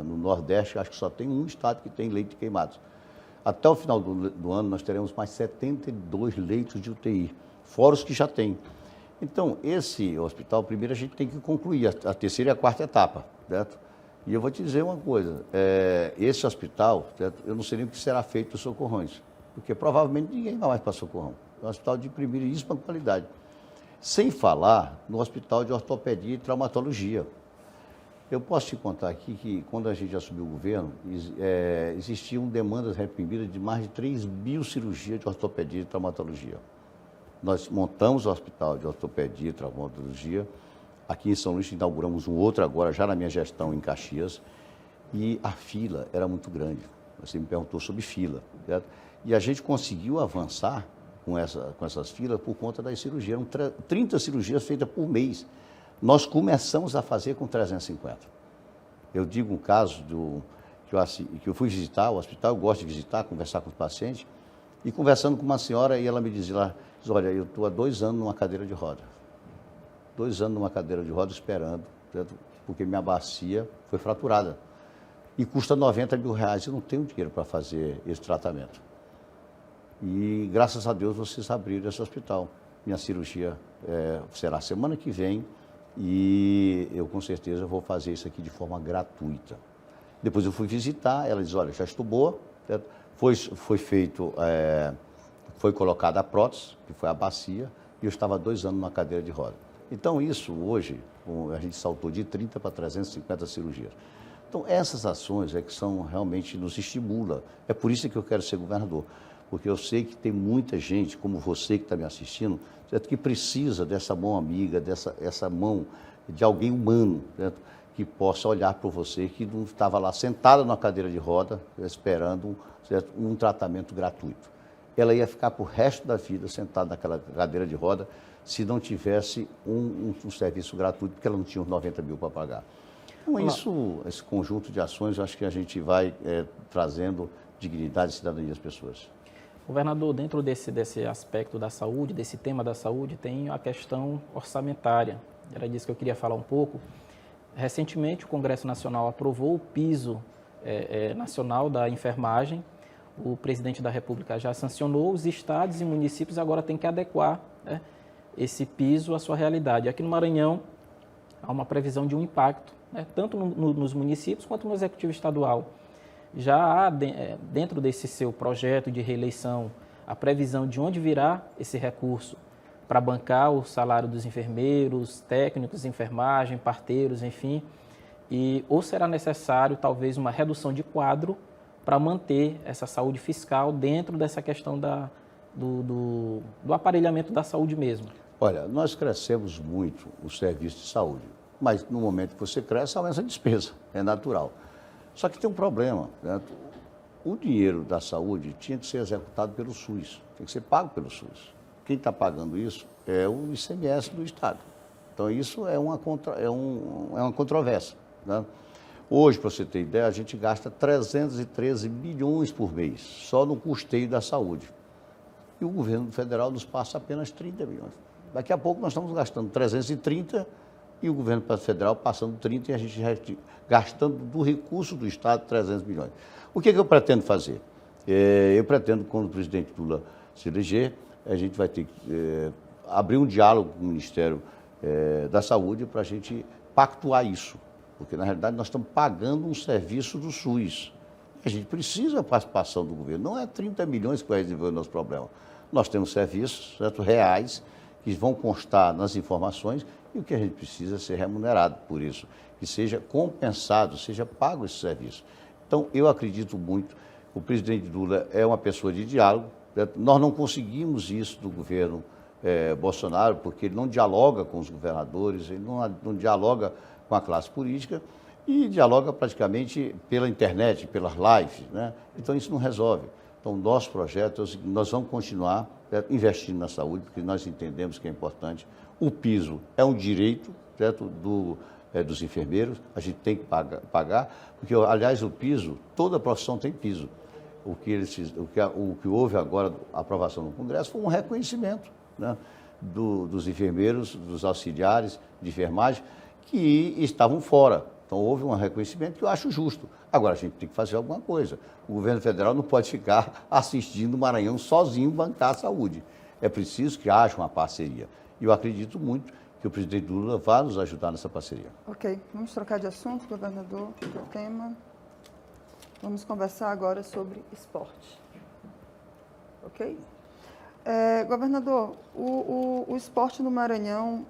no Nordeste, acho que só tem um estado que tem leito de queimados. Até o final do ano, nós teremos mais 72 leitos de UTI, fora os que já tem. Então, esse hospital, primeiro a gente tem que concluir a terceira e a quarta etapa, certo? E eu vou te dizer uma coisa, esse hospital, certo? Eu não sei nem o que será feito dos socorrões, porque provavelmente ninguém vai mais para socorrão. É um hospital de primeiríssima qualidade. Sem falar no hospital de ortopedia e traumatologia. Eu posso te contar aqui que, quando a gente assumiu o governo, existiam demandas reprimidas de mais de 3.000 cirurgias de ortopedia e traumatologia. Nós montamos o hospital de ortopedia e traumatologia. Aqui em São Luís inauguramos um outro agora, já na minha gestão em Caxias, e a fila era muito grande. Você me perguntou sobre fila, certo? E a gente conseguiu avançar com essas filas por conta das cirurgias. Eram 30 cirurgias feitas por mês. Nós começamos a fazer com 350. Eu digo um caso que eu fui visitar o hospital, eu gosto de visitar, conversar com os pacientes, e conversando com uma senhora, e ela me dizia lá, olha, eu estou há 2 anos numa cadeira de roda. 2 anos numa cadeira de roda esperando, certo? Porque minha bacia foi fraturada. E custa 90 mil reais, eu não tenho dinheiro para fazer esse tratamento. E graças a Deus vocês abriram esse hospital. Minha cirurgia será semana que vem e eu com certeza vou fazer isso aqui de forma gratuita. Depois eu fui visitar, ela diz, olha, já estou boa, certo? Foi colocada a prótese, que foi a bacia, e eu estava 2 anos na cadeira de roda. Então isso hoje, a gente saltou de 30 para 350 cirurgias. Então essas ações que são realmente nos estimula. É por isso que eu quero ser governador. Porque eu sei que tem muita gente, como você que está me assistindo, certo? Que precisa dessa mão amiga, essa mão de alguém humano, certo? Que possa olhar para você, que não estava lá sentada na cadeira de roda, esperando certo? Um tratamento gratuito. Ela ia ficar para o resto da vida sentada naquela cadeira de roda, se não tivesse um serviço gratuito, porque ela não tinha os 90 mil para pagar. Então, esse conjunto de ações, eu acho que a gente vai trazendo dignidade e cidadania às pessoas. Governador, dentro desse aspecto da saúde, desse tema da saúde, tem a questão orçamentária. Era disso que eu queria falar um pouco. Recentemente, o Congresso Nacional aprovou o piso nacional da enfermagem. O presidente da República já sancionou, os estados e municípios agora têm que adequar, né, esse piso à sua realidade. Aqui no Maranhão, há uma previsão de um impacto, né, tanto nos municípios quanto no Executivo Estadual. Já há, dentro desse seu projeto de reeleição, a previsão de onde virá esse recurso para bancar o salário dos enfermeiros, técnicos de enfermagem, parteiros, enfim, ou será necessário talvez uma redução de quadro para manter essa saúde fiscal dentro dessa questão do aparelhamento da saúde mesmo? Olha, nós crescemos muito o serviço de saúde, mas no momento que você cresce, aumenta a despesa, é natural. Só que tem um problema, né? O dinheiro da saúde tinha que ser executado pelo SUS, tem que ser pago pelo SUS. Quem está pagando isso é o ICMS do Estado. Então isso é uma controvérsia, né? Hoje, para você ter ideia, a gente gasta 313 milhões por mês, só no custeio da saúde. E o governo federal nos passa apenas 30 milhões. Daqui a pouco nós estamos gastando 330 e o governo federal passando 30 e a gente gastando do recurso do Estado 300 milhões. O que eu pretendo fazer? Eu pretendo, quando o presidente Lula se eleger, a gente vai ter que abrir um diálogo com o Ministério da Saúde para a gente pactuar isso. Porque, na realidade, nós estamos pagando um serviço do SUS. A gente precisa da participação do governo. Não é 30 milhões que vai resolver o nosso problema. Nós temos serviços, certo, reais, que vão constar nas informações e o que a gente precisa é ser remunerado por isso, que seja compensado, seja pago esse serviço. Então, eu acredito muito, o presidente Lula é uma pessoa de diálogo, certo? Nós não conseguimos isso do governo Bolsonaro, porque ele não dialoga com os governadores, ele não dialoga com a classe política, e dialoga praticamente pela internet, pelas lives, né? Então isso não resolve. Então o nosso projeto é o seguinte: nós vamos continuar, certo, investindo na saúde, porque nós entendemos que é importante. O piso é um direito, certo, dos enfermeiros, a gente tem que pagar, porque, aliás, o piso, toda profissão tem piso. O que houve agora, a aprovação no Congresso, foi um reconhecimento, né, dos enfermeiros, dos auxiliares de enfermagem, que estavam fora. Então, houve um reconhecimento que eu acho justo. Agora, a gente tem que fazer alguma coisa. O governo federal não pode ficar assistindo o Maranhão sozinho bancar a saúde. É preciso que haja uma parceria. E eu acredito muito que o presidente Lula vai nos ajudar nessa parceria. Ok, vamos trocar de assunto, governador, do tema. Vamos conversar agora sobre esporte. Ok? Governador, o esporte no Maranhão,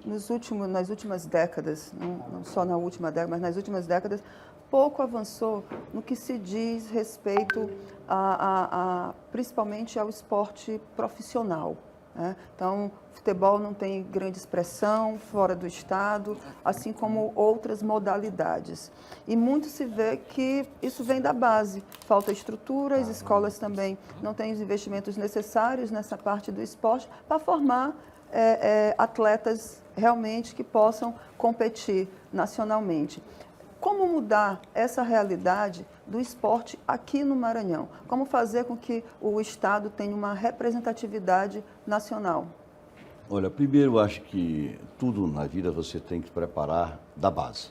nas últimas décadas, não só na última década, mas nas últimas décadas, pouco avançou no que se diz respeito principalmente ao esporte profissional, né? Então, o futebol não tem grande expressão fora do estado, assim como outras modalidades. E muito se vê que isso vem da base. Falta estrutura, as escolas também não têm os investimentos necessários nessa parte do esporte para formar atletas realmente que possam competir nacionalmente. Como mudar essa realidade do esporte aqui no Maranhão? Como fazer com que o estado tenha uma representatividade nacional? Olha, primeiro eu acho que tudo na vida você tem que preparar da base.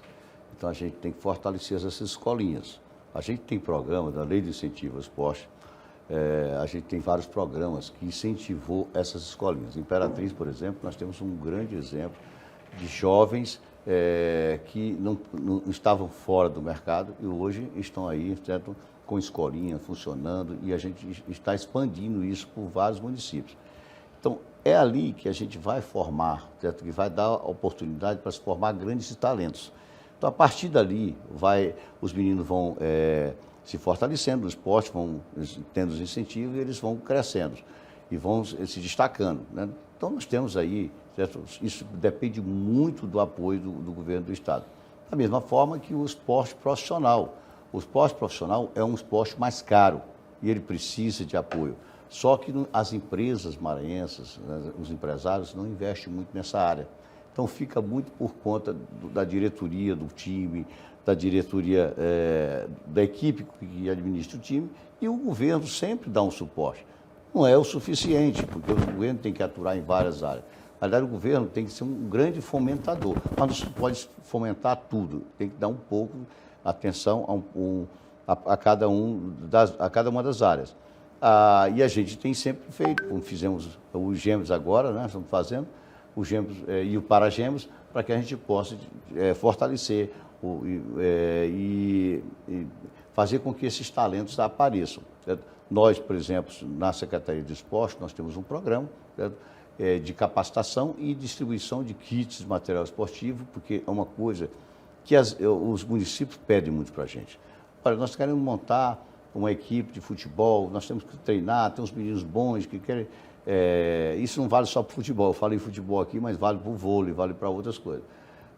Então a gente tem que fortalecer essas escolinhas. A gente tem programas da Lei de Incentivo ao Esporte, a gente tem vários programas que incentivou essas escolinhas. Imperatriz, por exemplo, nós temos um grande exemplo de jovens que não estavam fora do mercado e hoje estão aí, certo, com escolinha funcionando, e a gente está expandindo isso por vários municípios. Então, é ali que a gente vai formar, certo, que vai dar oportunidade para se formar grandes talentos. Então, a partir dali, os meninos vão se fortalecendo no esporte, vão tendo os incentivos e eles vão crescendo e vão se destacando, né? Então, nós temos aí, certo? Isso depende muito do apoio do governo do estado. Da mesma forma que o esporte profissional. O esporte profissional é um esporte mais caro e ele precisa de apoio. Só que as empresas maranhenses, os empresários, não investem muito nessa área. Então, fica muito por conta da diretoria do time, da diretoria da equipe que administra o time, e o governo sempre dá um suporte. Não é o suficiente, porque o governo tem que atuar em várias áreas. Na verdade, o governo tem que ser um grande fomentador, mas não pode fomentar tudo, tem que dar um pouco atenção a cada uma das áreas. E a gente tem sempre feito, como fizemos os Gêmeos agora, né, estamos fazendo, os Gêmeos e o Paragêmeos, para que a gente possa fortalecer e fazer com que esses talentos apareçam, certo? Nós, por exemplo, na Secretaria de Esporte, nós temos um programa, certo, de capacitação e distribuição de kits de material esportivo, porque é uma coisa que os municípios pedem muito para a gente. Olha, nós queremos montar uma equipe de futebol, nós temos que treinar, tem uns meninos bons que querem... isso não vale só para o futebol, eu falei futebol aqui, mas vale para o vôlei, vale para outras coisas,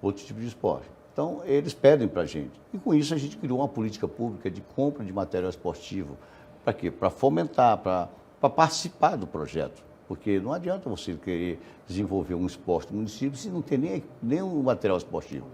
outro tipo de esporte. Então, eles pedem para a gente. E com isso a gente criou uma política pública de compra de material esportivo. Para quê? Para fomentar, para participar do projeto. Porque não adianta você querer desenvolver um esporte no município se não tem nem um material esportivo.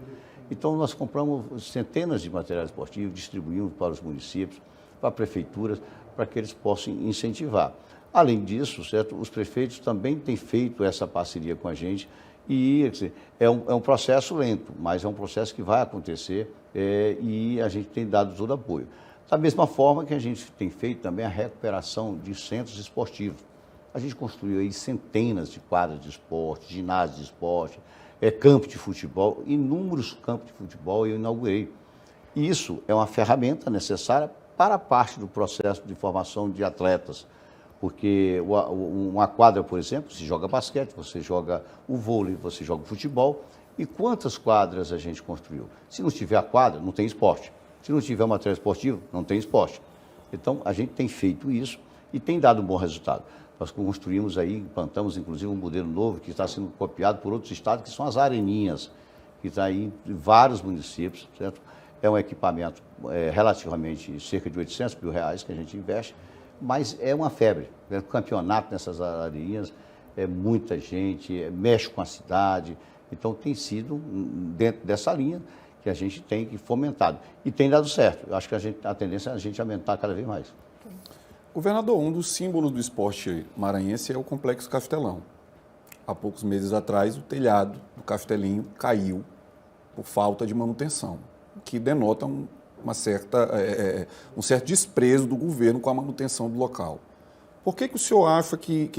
Então, nós compramos centenas de materiais esportivos, distribuímos para os municípios, para prefeituras, para que eles possam incentivar. Além disso, certo, os prefeitos também têm feito essa parceria com a gente e é um processo lento, mas é um processo que vai acontecer e a gente tem dado todo apoio. Da mesma forma que a gente tem feito também a recuperação de centros esportivos. A gente construiu aí centenas de quadras de esporte, ginásios de esporte, campos de futebol, inúmeros campos de futebol eu inaugurei. E isso é uma ferramenta necessária para parte do processo de formação de atletas. Porque uma quadra, por exemplo, você joga basquete, você joga o vôlei, você joga o futebol. E quantas quadras a gente construiu? Se não tiver a quadra, não tem esporte. Se não tiver material esportivo, não tem esporte. Então, a gente tem feito isso e tem dado um bom resultado. Nós construímos aí, implantamos inclusive um modelo novo que está sendo copiado por outros estados, que são as areninhas. que está em vários municípios, certo? É um equipamento relativamente cerca de R$800 mil que a gente investe, mas é uma febre. Né? Campeonato nessas areias, muita gente, mexe com a cidade. Então, tem sido dentro dessa linha que a gente tem fomentado. E tem dado certo. Eu acho que a tendência é a gente aumentar cada vez mais. Governador, um dos símbolos do esporte maranhense é o Complexo Castelão. Há poucos meses atrás, o telhado do Castelinho caiu por falta de manutenção, o que denota um certo desprezo do governo com a manutenção do local. Por que o senhor acha que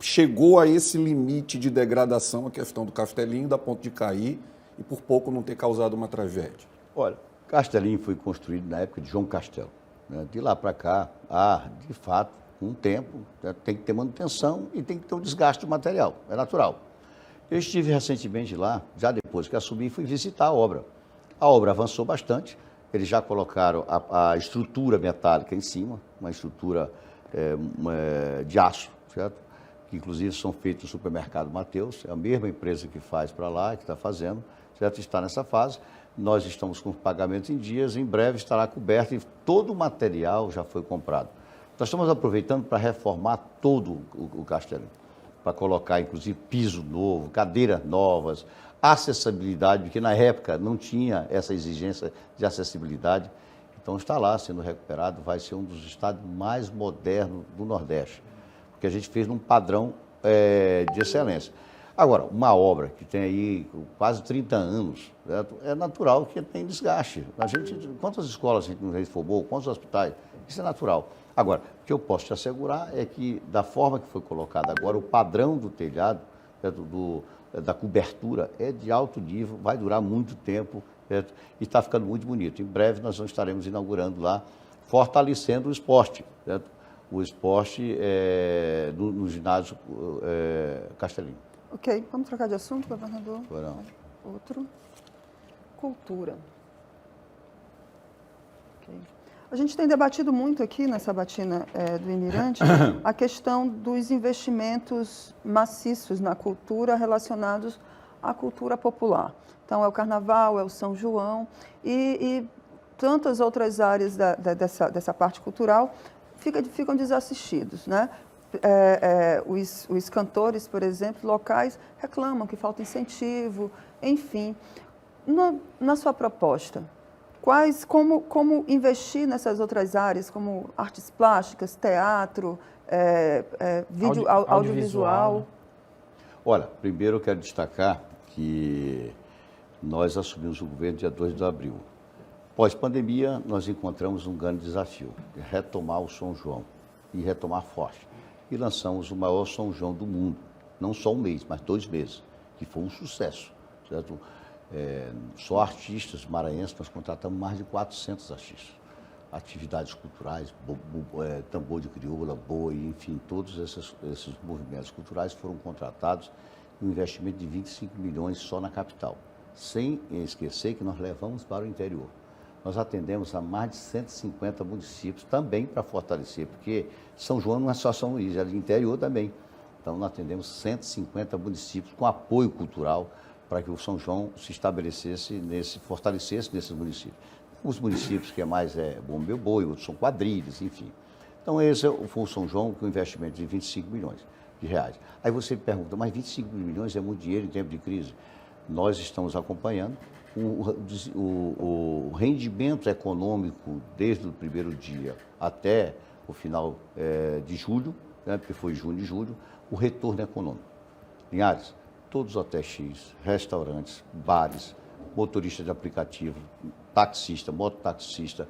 chegou a esse limite de degradação a questão do Castelinho, da ponto de cair e por pouco não ter causado uma tragédia? Olha, Castelinho foi construído na época de João Castelo. Né? De lá para cá, de fato, um tempo, né? Tem que ter manutenção e tem que ter um desgaste do material, é natural. Eu estive recentemente lá, já depois que assumi, fui visitar a obra. A obra avançou bastante, eles já colocaram a estrutura metálica em cima, uma estrutura de aço, certo? Que inclusive são feitos no supermercado Mateus, é a mesma empresa que faz para lá, que está fazendo, certo? Está nessa fase. Nós estamos com pagamentos em dias, em breve estará coberto e todo o material já foi comprado. Nós estamos aproveitando para reformar todo o Castelinho, para colocar inclusive piso novo, cadeiras novas, acessibilidade, porque na época não tinha essa exigência de acessibilidade. Então está lá sendo recuperado, vai ser um dos estádios mais modernos do Nordeste, porque a gente fez num padrão de excelência. Agora, uma obra que tem aí quase 30 anos, certo? É natural que tem desgaste. Quantas escolas a gente não reformou, quantos hospitais? Isso é natural. Agora, o que eu posso te assegurar é que, da forma que foi colocado agora, o padrão do telhado, certo? Da cobertura, é de alto nível, vai durar muito tempo, certo? E está ficando muito bonito. Em breve nós estaremos inaugurando lá, fortalecendo o esporte, certo? O esporte no ginásio Castelinho. Ok, vamos trocar de assunto, governador? Não. Outro. Cultura. Okay. A gente tem debatido muito aqui na sabatina do Imirante a questão dos investimentos maciços na cultura relacionados à cultura popular. Então, é o Carnaval, é o São João e tantas outras áreas dessa parte cultural ficam desassistidos, né? Os cantores, por exemplo, locais reclamam que falta incentivo, enfim. Na sua proposta, como investir nessas outras áreas, como artes plásticas, teatro, vídeo, audiovisual? Olha, primeiro eu quero destacar que nós assumimos o governo dia 2 de abril. Pós-pandemia, nós encontramos um grande desafio, de retomar o São João e retomar forte. E lançamos o maior São João do mundo, não só um mês, mas 2 meses, que foi um sucesso, certo? Só artistas maranhenses, nós contratamos mais de 400 artistas. Atividades culturais, tambor de crioula, boi, enfim, todos esses movimentos culturais foram contratados, um investimento de 25 milhões só na capital. Sem esquecer que nós levamos para o interior. Nós atendemos a mais de 150 municípios também para fortalecer, porque São João não é só São Luís, é do interior também. Então, nós atendemos 150 municípios com apoio cultural para que o São João se estabelecesse, fortalecesse nesses municípios. Os municípios que é mais Bom Meu Boi, outros são quadrilhas, enfim. Então, esse foi o São João com um investimento de 25 milhões de reais. Aí você pergunta, mas 25 milhões é muito dinheiro em tempo de crise? Nós estamos acompanhando o rendimento econômico desde o primeiro dia até o final de julho, né, porque foi junho e julho, o retorno econômico. Linhares, todos os hotéis X, restaurantes, bares, motorista de aplicativo, taxista, mototaxista,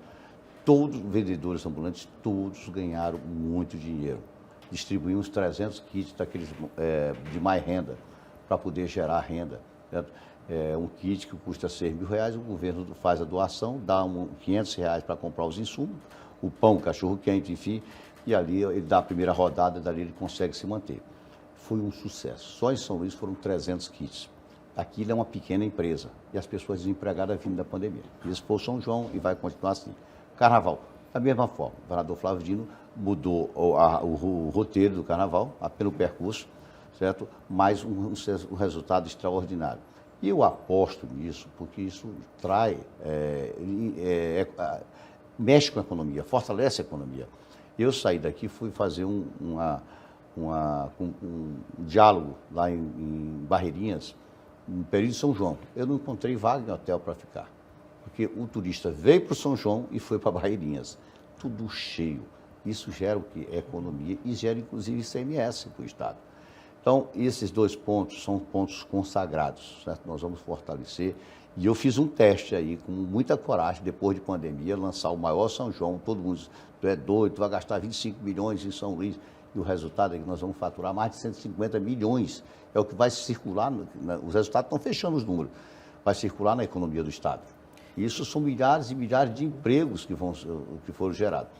todos os vendedores ambulantes, todos ganharam muito dinheiro. Distribuímos 300 kits daqueles de mais renda, para poder gerar renda, certo? Um kit que custa R$6.000, o governo faz a doação, dá R$500 para comprar os insumos, o pão, o cachorro-quente, enfim, e ali ele dá a primeira rodada, dali ele consegue se manter. Foi um sucesso. Só em São Luís foram 300 kits. Aquilo é uma pequena empresa e as pessoas desempregadas vindo da pandemia. Isso foi o São João e vai continuar assim. Carnaval, da mesma forma. O governador Flávio Dino mudou o roteiro do Carnaval, pelo percurso, certo? Mas um resultado extraordinário. E eu aposto nisso, porque isso mexe com a economia, fortalece a economia. Eu saí daqui, fui fazer um diálogo lá em Barreirinhas, no período de São João. Eu não encontrei vaga em hotel para ficar, porque o turista veio para o São João e foi para Barreirinhas. Tudo cheio. Isso gera o quê? Economia e gera, inclusive, ICMS para o Estado. Então, esses 2 pontos são pontos consagrados, certo? Nós vamos fortalecer. E eu fiz um teste aí, com muita coragem, depois de pandemia, lançar o maior São João. Todo mundo diz, tu é doido, tu vai gastar 25 milhões em São Luís. E o resultado é que nós vamos faturar mais de 150 milhões. É o que vai circular, os resultados estão fechando os números, vai circular na economia do Estado. Isso são milhares e milhares de empregos que foram gerados.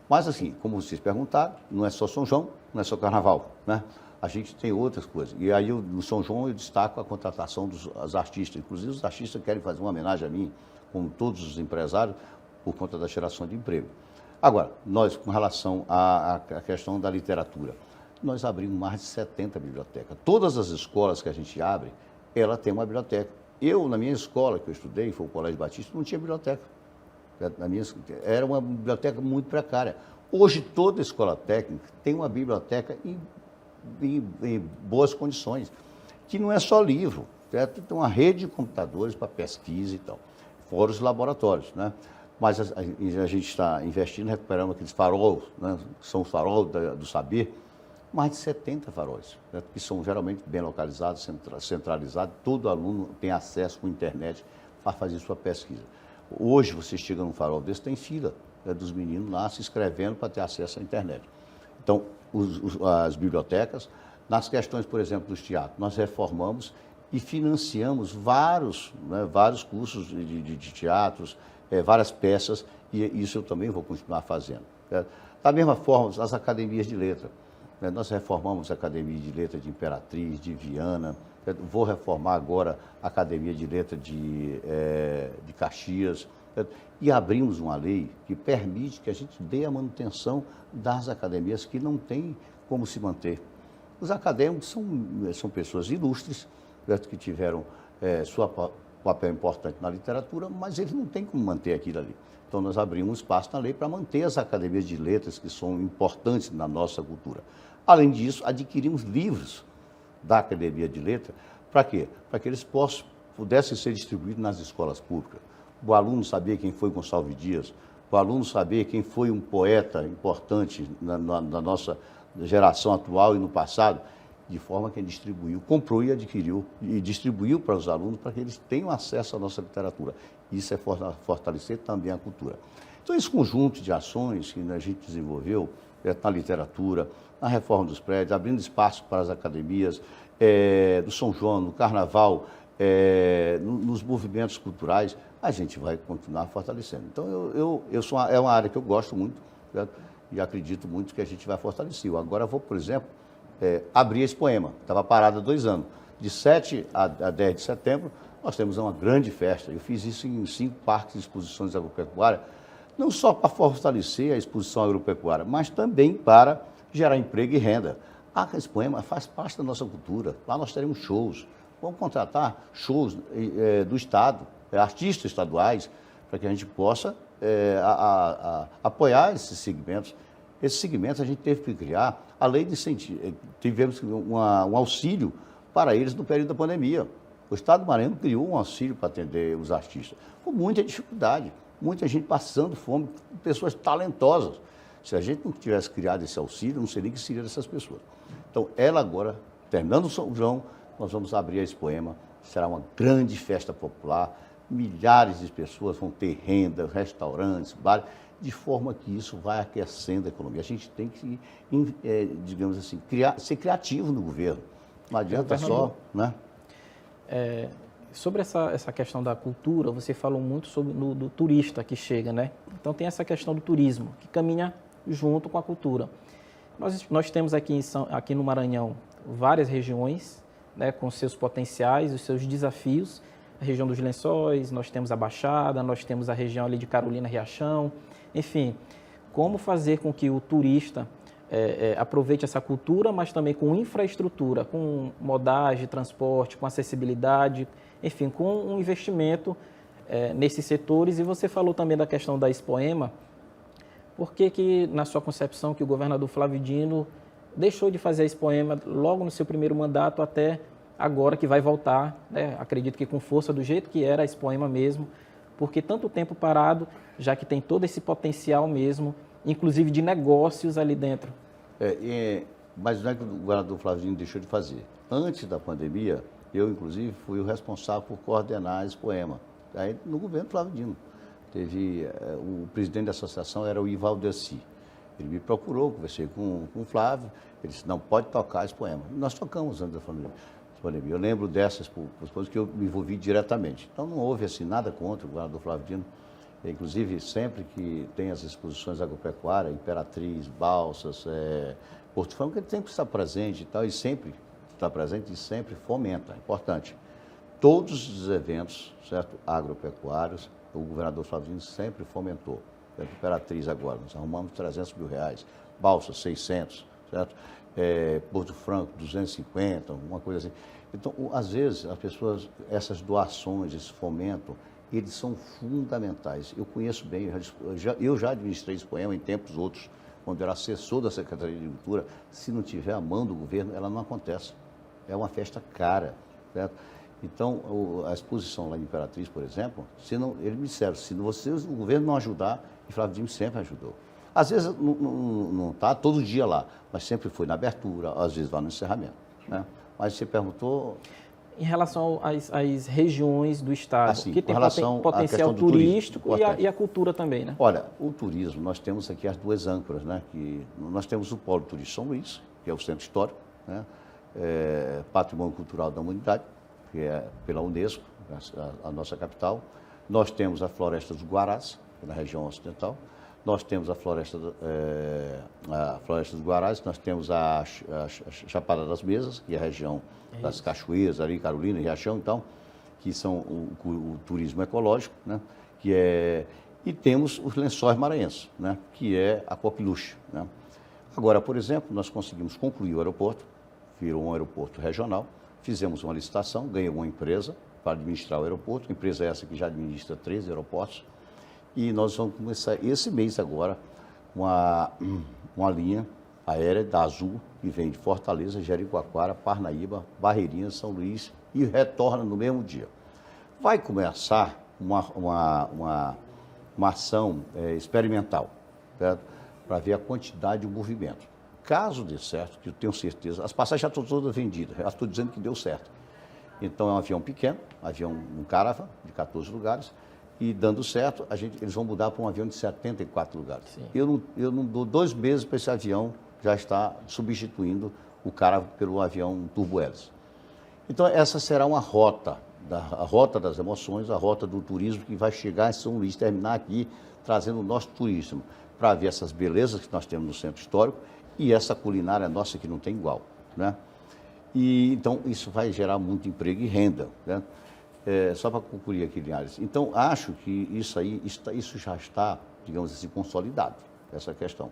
Mas, assim, como vocês perguntaram, não é só São João, não é só Carnaval, né? A gente tem outras coisas. E aí, no São João, eu destaco a contratação dos artistas. Inclusive, os artistas querem fazer uma homenagem a mim, como todos os empresários, por conta da geração de emprego. Agora, nós, com relação à questão da literatura, nós abrimos mais de 70 bibliotecas. Todas as escolas que a gente abre, ela tem uma biblioteca. Eu, na minha escola que eu estudei, foi o Colégio Batista, não tinha biblioteca. Era uma biblioteca muito precária. Hoje, toda escola técnica tem uma biblioteca em boas condições, que não é só livro, certo? Tem uma rede de computadores para pesquisa e tal, fora os laboratórios, né? Mas a gente está investindo, recuperando aqueles faróis, né? Que são os faróis do saber, mais de 70 faróis, né? Que são geralmente bem localizados, centralizados, todo aluno tem acesso com a internet para fazer sua pesquisa. Hoje, você chega num farol desse, tem fila, né, dos meninos lá se inscrevendo para ter acesso à internet. Então, as bibliotecas, nas questões, por exemplo, dos teatros, nós reformamos e financiamos vários cursos de teatros, várias peças, e isso eu também vou continuar fazendo. Certo? Da mesma forma, as academias de letra. Né? Nós reformamos a Academia de Letra de Imperatriz, de Viana, certo? Vou reformar agora a Academia de Letra de Caxias, certo? E abrimos uma lei que permite que a gente dê a manutenção das academias que não têm como se manter. Os acadêmicos são pessoas ilustres, certo? Que tiveram seu papel importante na literatura, mas eles não têm como manter aquilo ali. Então, nós abrimos um espaço na lei para manter as academias de letras, que são importantes na nossa cultura. Além disso, adquirimos livros da Academia de Letras, para quê? Para que eles pudessem ser distribuídos nas escolas públicas. O aluno saber quem foi Gonçalves Dias, o aluno saber quem foi um poeta importante na nossa geração atual e no passado, de forma que ele distribuiu, comprou e adquiriu e distribuiu para os alunos para que eles tenham acesso à nossa literatura. Isso é fortalecer também a cultura. Então, esse conjunto de ações que a gente desenvolveu na literatura, na reforma dos prédios, abrindo espaço para as academias, do São João, no Carnaval, nos movimentos culturais, a gente vai continuar fortalecendo. Então, é uma área que eu gosto muito, certo? E acredito muito que a gente vai fortalecer. Agora, vou, por exemplo, abrir esse poema. Estava parado há 2 anos. De 7 a 10 de setembro, nós temos uma grande festa. Eu fiz isso em 5 parques de exposições agropecuárias, não só para fortalecer a exposição agropecuária, mas também para gerar emprego e renda. Esse poema faz parte da nossa cultura. Lá nós teremos shows. Vamos contratar shows do Estado, artistas estaduais, para que a gente possa apoiar esses segmentos. Esses segmentos a gente teve que criar a lei de incentivo. Tivemos um auxílio para eles no período da pandemia. O Estado do Maranhão criou um auxílio para atender os artistas, com muita dificuldade, muita gente passando fome, pessoas talentosas. Se a gente não tivesse criado esse auxílio, não seria que seria dessas pessoas. Então, ela agora, terminando o São João, nós vamos abrir esse poema, será uma grande festa popular, milhares de pessoas vão ter renda, restaurantes, bares, de forma que isso vai aquecendo a economia. A gente tem que, digamos assim, ser criativo no governo. Não adianta só, né? Sobre essa questão da cultura, você falou muito sobre do turista que chega, né? Então tem essa questão do turismo, que caminha junto com a cultura. Nós temos aqui no Maranhão várias regiões, né, com seus potenciais, os seus desafios. A região dos Lençóis, nós temos a Baixada, nós temos a região ali de Carolina, Riachão. Enfim, como fazer com que o turista aproveite essa cultura, mas também com infraestrutura, com modagem, transporte, com acessibilidade, enfim, com um investimento nesses setores. E você falou também da questão da Expoema. Por que, na sua concepção, que o governador Flávio Dino deixou de fazer a Expoema logo no seu primeiro mandato até agora que vai voltar, né? Acredito que com força do jeito que era a Expoema mesmo, porque tanto tempo parado, já que tem todo esse potencial mesmo, inclusive de negócios ali dentro. Mas não é que o governador Flávio Dino deixou de fazer. Antes da pandemia, eu, inclusive, fui o responsável por coordenar a Expoema, aí no governo Flávio Dino. O presidente da associação era o Ivaldeci. Ele me procurou, conversei com o Flávio, ele disse, não, pode tocar a Expoema. Nós tocamos antes da pandemia. Eu lembro dessas coisas que eu me envolvi diretamente. Então, não houve assim, nada contra o governador Flávio Dino. Inclusive, sempre que tem as exposições agropecuárias, Imperatriz, Balsas, Porto Franco, ele sempre está presente e tal, e sempre está presente e sempre fomenta, é importante. Todos os eventos, certo, agropecuários, o governador Flávio Dino sempre fomentou. Imperatriz agora, nós arrumamos R$300 mil, Balsas 600, certo? Porto Franco 250, alguma coisa assim. Então, às vezes, as pessoas, essas doações, esse fomento, eles são fundamentais. Eu conheço bem, eu já administrei Expoema em tempos outros, quando era assessor da Secretaria de Agricultura. Se não tiver a mão do governo, ela não acontece. É uma festa cara, certo? Então, a exposição lá em Imperatriz, por exemplo, eles me disseram, se o governo não ajudar, e Flávio Dino sempre ajudou. Às vezes não está todo dia lá, mas sempre foi na abertura, às vezes vai no encerramento, né? Mas você perguntou... Em relação às regiões do estado, assim, que tem potencial turístico e a cultura também, né? Olha, o turismo, nós temos aqui as duas âncoras, né? Nós temos o Polo Turístico São Luís, que é o centro histórico, né? Patrimônio Cultural da Humanidade, que é pela Unesco, a nossa capital. Nós temos a Floresta dos Guarás, na região ocidental. Nós temos a Floresta dos Guarás, nós temos a Chapada das Mesas, que é a região das cachoeiras, ali, Carolina, Riachão, então, que são o turismo ecológico, né? E temos os Lençóis Maranhenses, né? Que é a Coqueluche, né? Agora, por exemplo, nós conseguimos concluir o aeroporto, virou um aeroporto regional, fizemos uma licitação, ganhamos uma empresa para administrar o aeroporto, empresa essa que já administra 13 aeroportos, e nós vamos começar esse mês agora uma linha aérea da Azul, que vem de Fortaleza, Jericoacoara, Parnaíba, Barreirinhas, São Luís e retorna no mesmo dia. Vai começar uma ação experimental, para ver a quantidade de movimento. Caso dê certo, que eu tenho certeza, as passagens já estão todas vendidas, já estou dizendo que deu certo. Então é um avião pequeno, um Caravan de 14 lugares, e dando certo, eles vão mudar para um avião de 74 lugares. Eu não dou 2 meses para esse avião já estar substituindo o Caravan pelo avião turbo-hélice. Então essa será uma rota, a rota das emoções, a rota do turismo que vai chegar em São Luís, terminar aqui, trazendo o nosso turismo para ver essas belezas que nós temos no centro histórico e essa culinária nossa que não tem igual, né? E então isso vai gerar muito emprego e renda, né? Só para concluir aqui, Linhares. Então, acho que isso já está, digamos assim, consolidado, essa questão.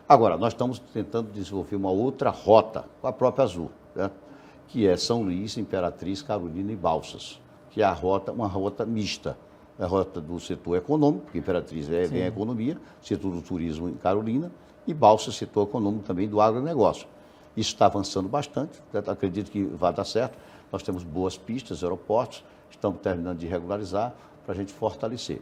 Agora, nós estamos tentando desenvolver uma outra rota, com a própria Azul, né? Que é São Luís, Imperatriz, Carolina e Balsas, que é uma rota mista. A rota do setor econômico, porque Imperatriz vem a economia, setor do turismo em Carolina, e Balsas, setor econômico também do agronegócio. Isso está avançando bastante, acredito que vai dar certo. Nós temos boas pistas, aeroportos, estamos terminando de regularizar para a gente fortalecer.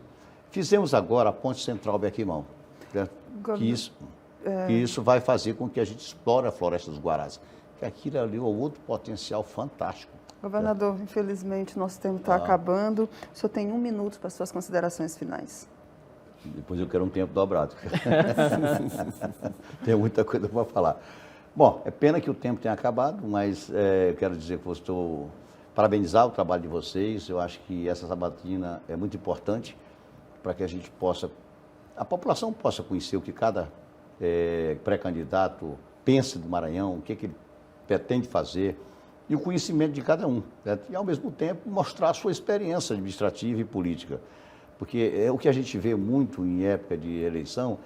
Fizemos agora a Ponte Central Bequimão, né? Que isso vai fazer com que a gente explore a Floresta dos Guarás, que aquilo ali é outro potencial fantástico. Governador, infelizmente, nosso tempo está acabando. O senhor tem 1 minuto para suas considerações finais. Depois eu quero um tempo dobrado. Tem muita coisa para falar. Bom, é pena que o tempo tenha acabado, mas eu quero dizer que estou parabenizar o trabalho de vocês. Eu acho que essa sabatina é muito importante para que a população possa conhecer o que cada pré-candidato pensa do Maranhão, o que ele pretende fazer, e o conhecimento de cada um, certo? E, ao mesmo tempo, mostrar a sua experiência administrativa e política. Porque o que a gente vê muito em época de eleição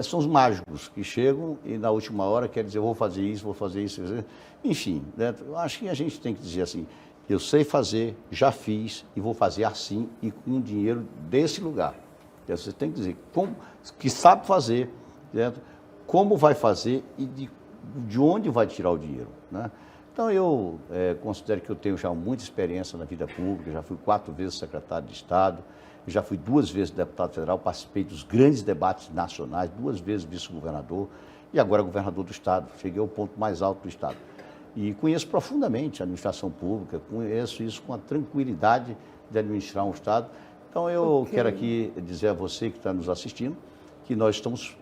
são os mágicos que chegam e, na última hora, querem dizer, vou fazer isso, enfim, né? Eu acho que a gente tem que dizer assim, Eu sei fazer, já fiz e vou fazer assim e com o dinheiro desse lugar. Você tem que dizer como, que sabe fazer, certo? Como vai fazer e de onde vai tirar o dinheiro, né? Então, eu considero que eu tenho já muita experiência na vida pública, já fui 4 vezes secretário de Estado, já fui 2 vezes deputado federal, participei dos grandes debates nacionais, 2 vezes vice-governador e agora governador do Estado. Cheguei ao ponto mais alto do Estado. E conheço profundamente a administração pública, conheço isso com a tranquilidade de administrar um Estado. Então, eu quero aqui dizer a você que está nos assistindo que nós estamos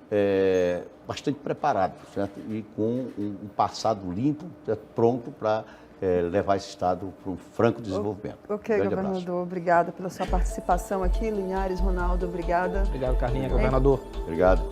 bastante preparados, certo? E com um passado limpo, certo? Pronto para levar esse Estado para um franco desenvolvimento. Ok, governador, abraço. Obrigada pela sua participação aqui. Linhares, Ronaldo, obrigada. Obrigado, Carlinha, governador. Obrigado.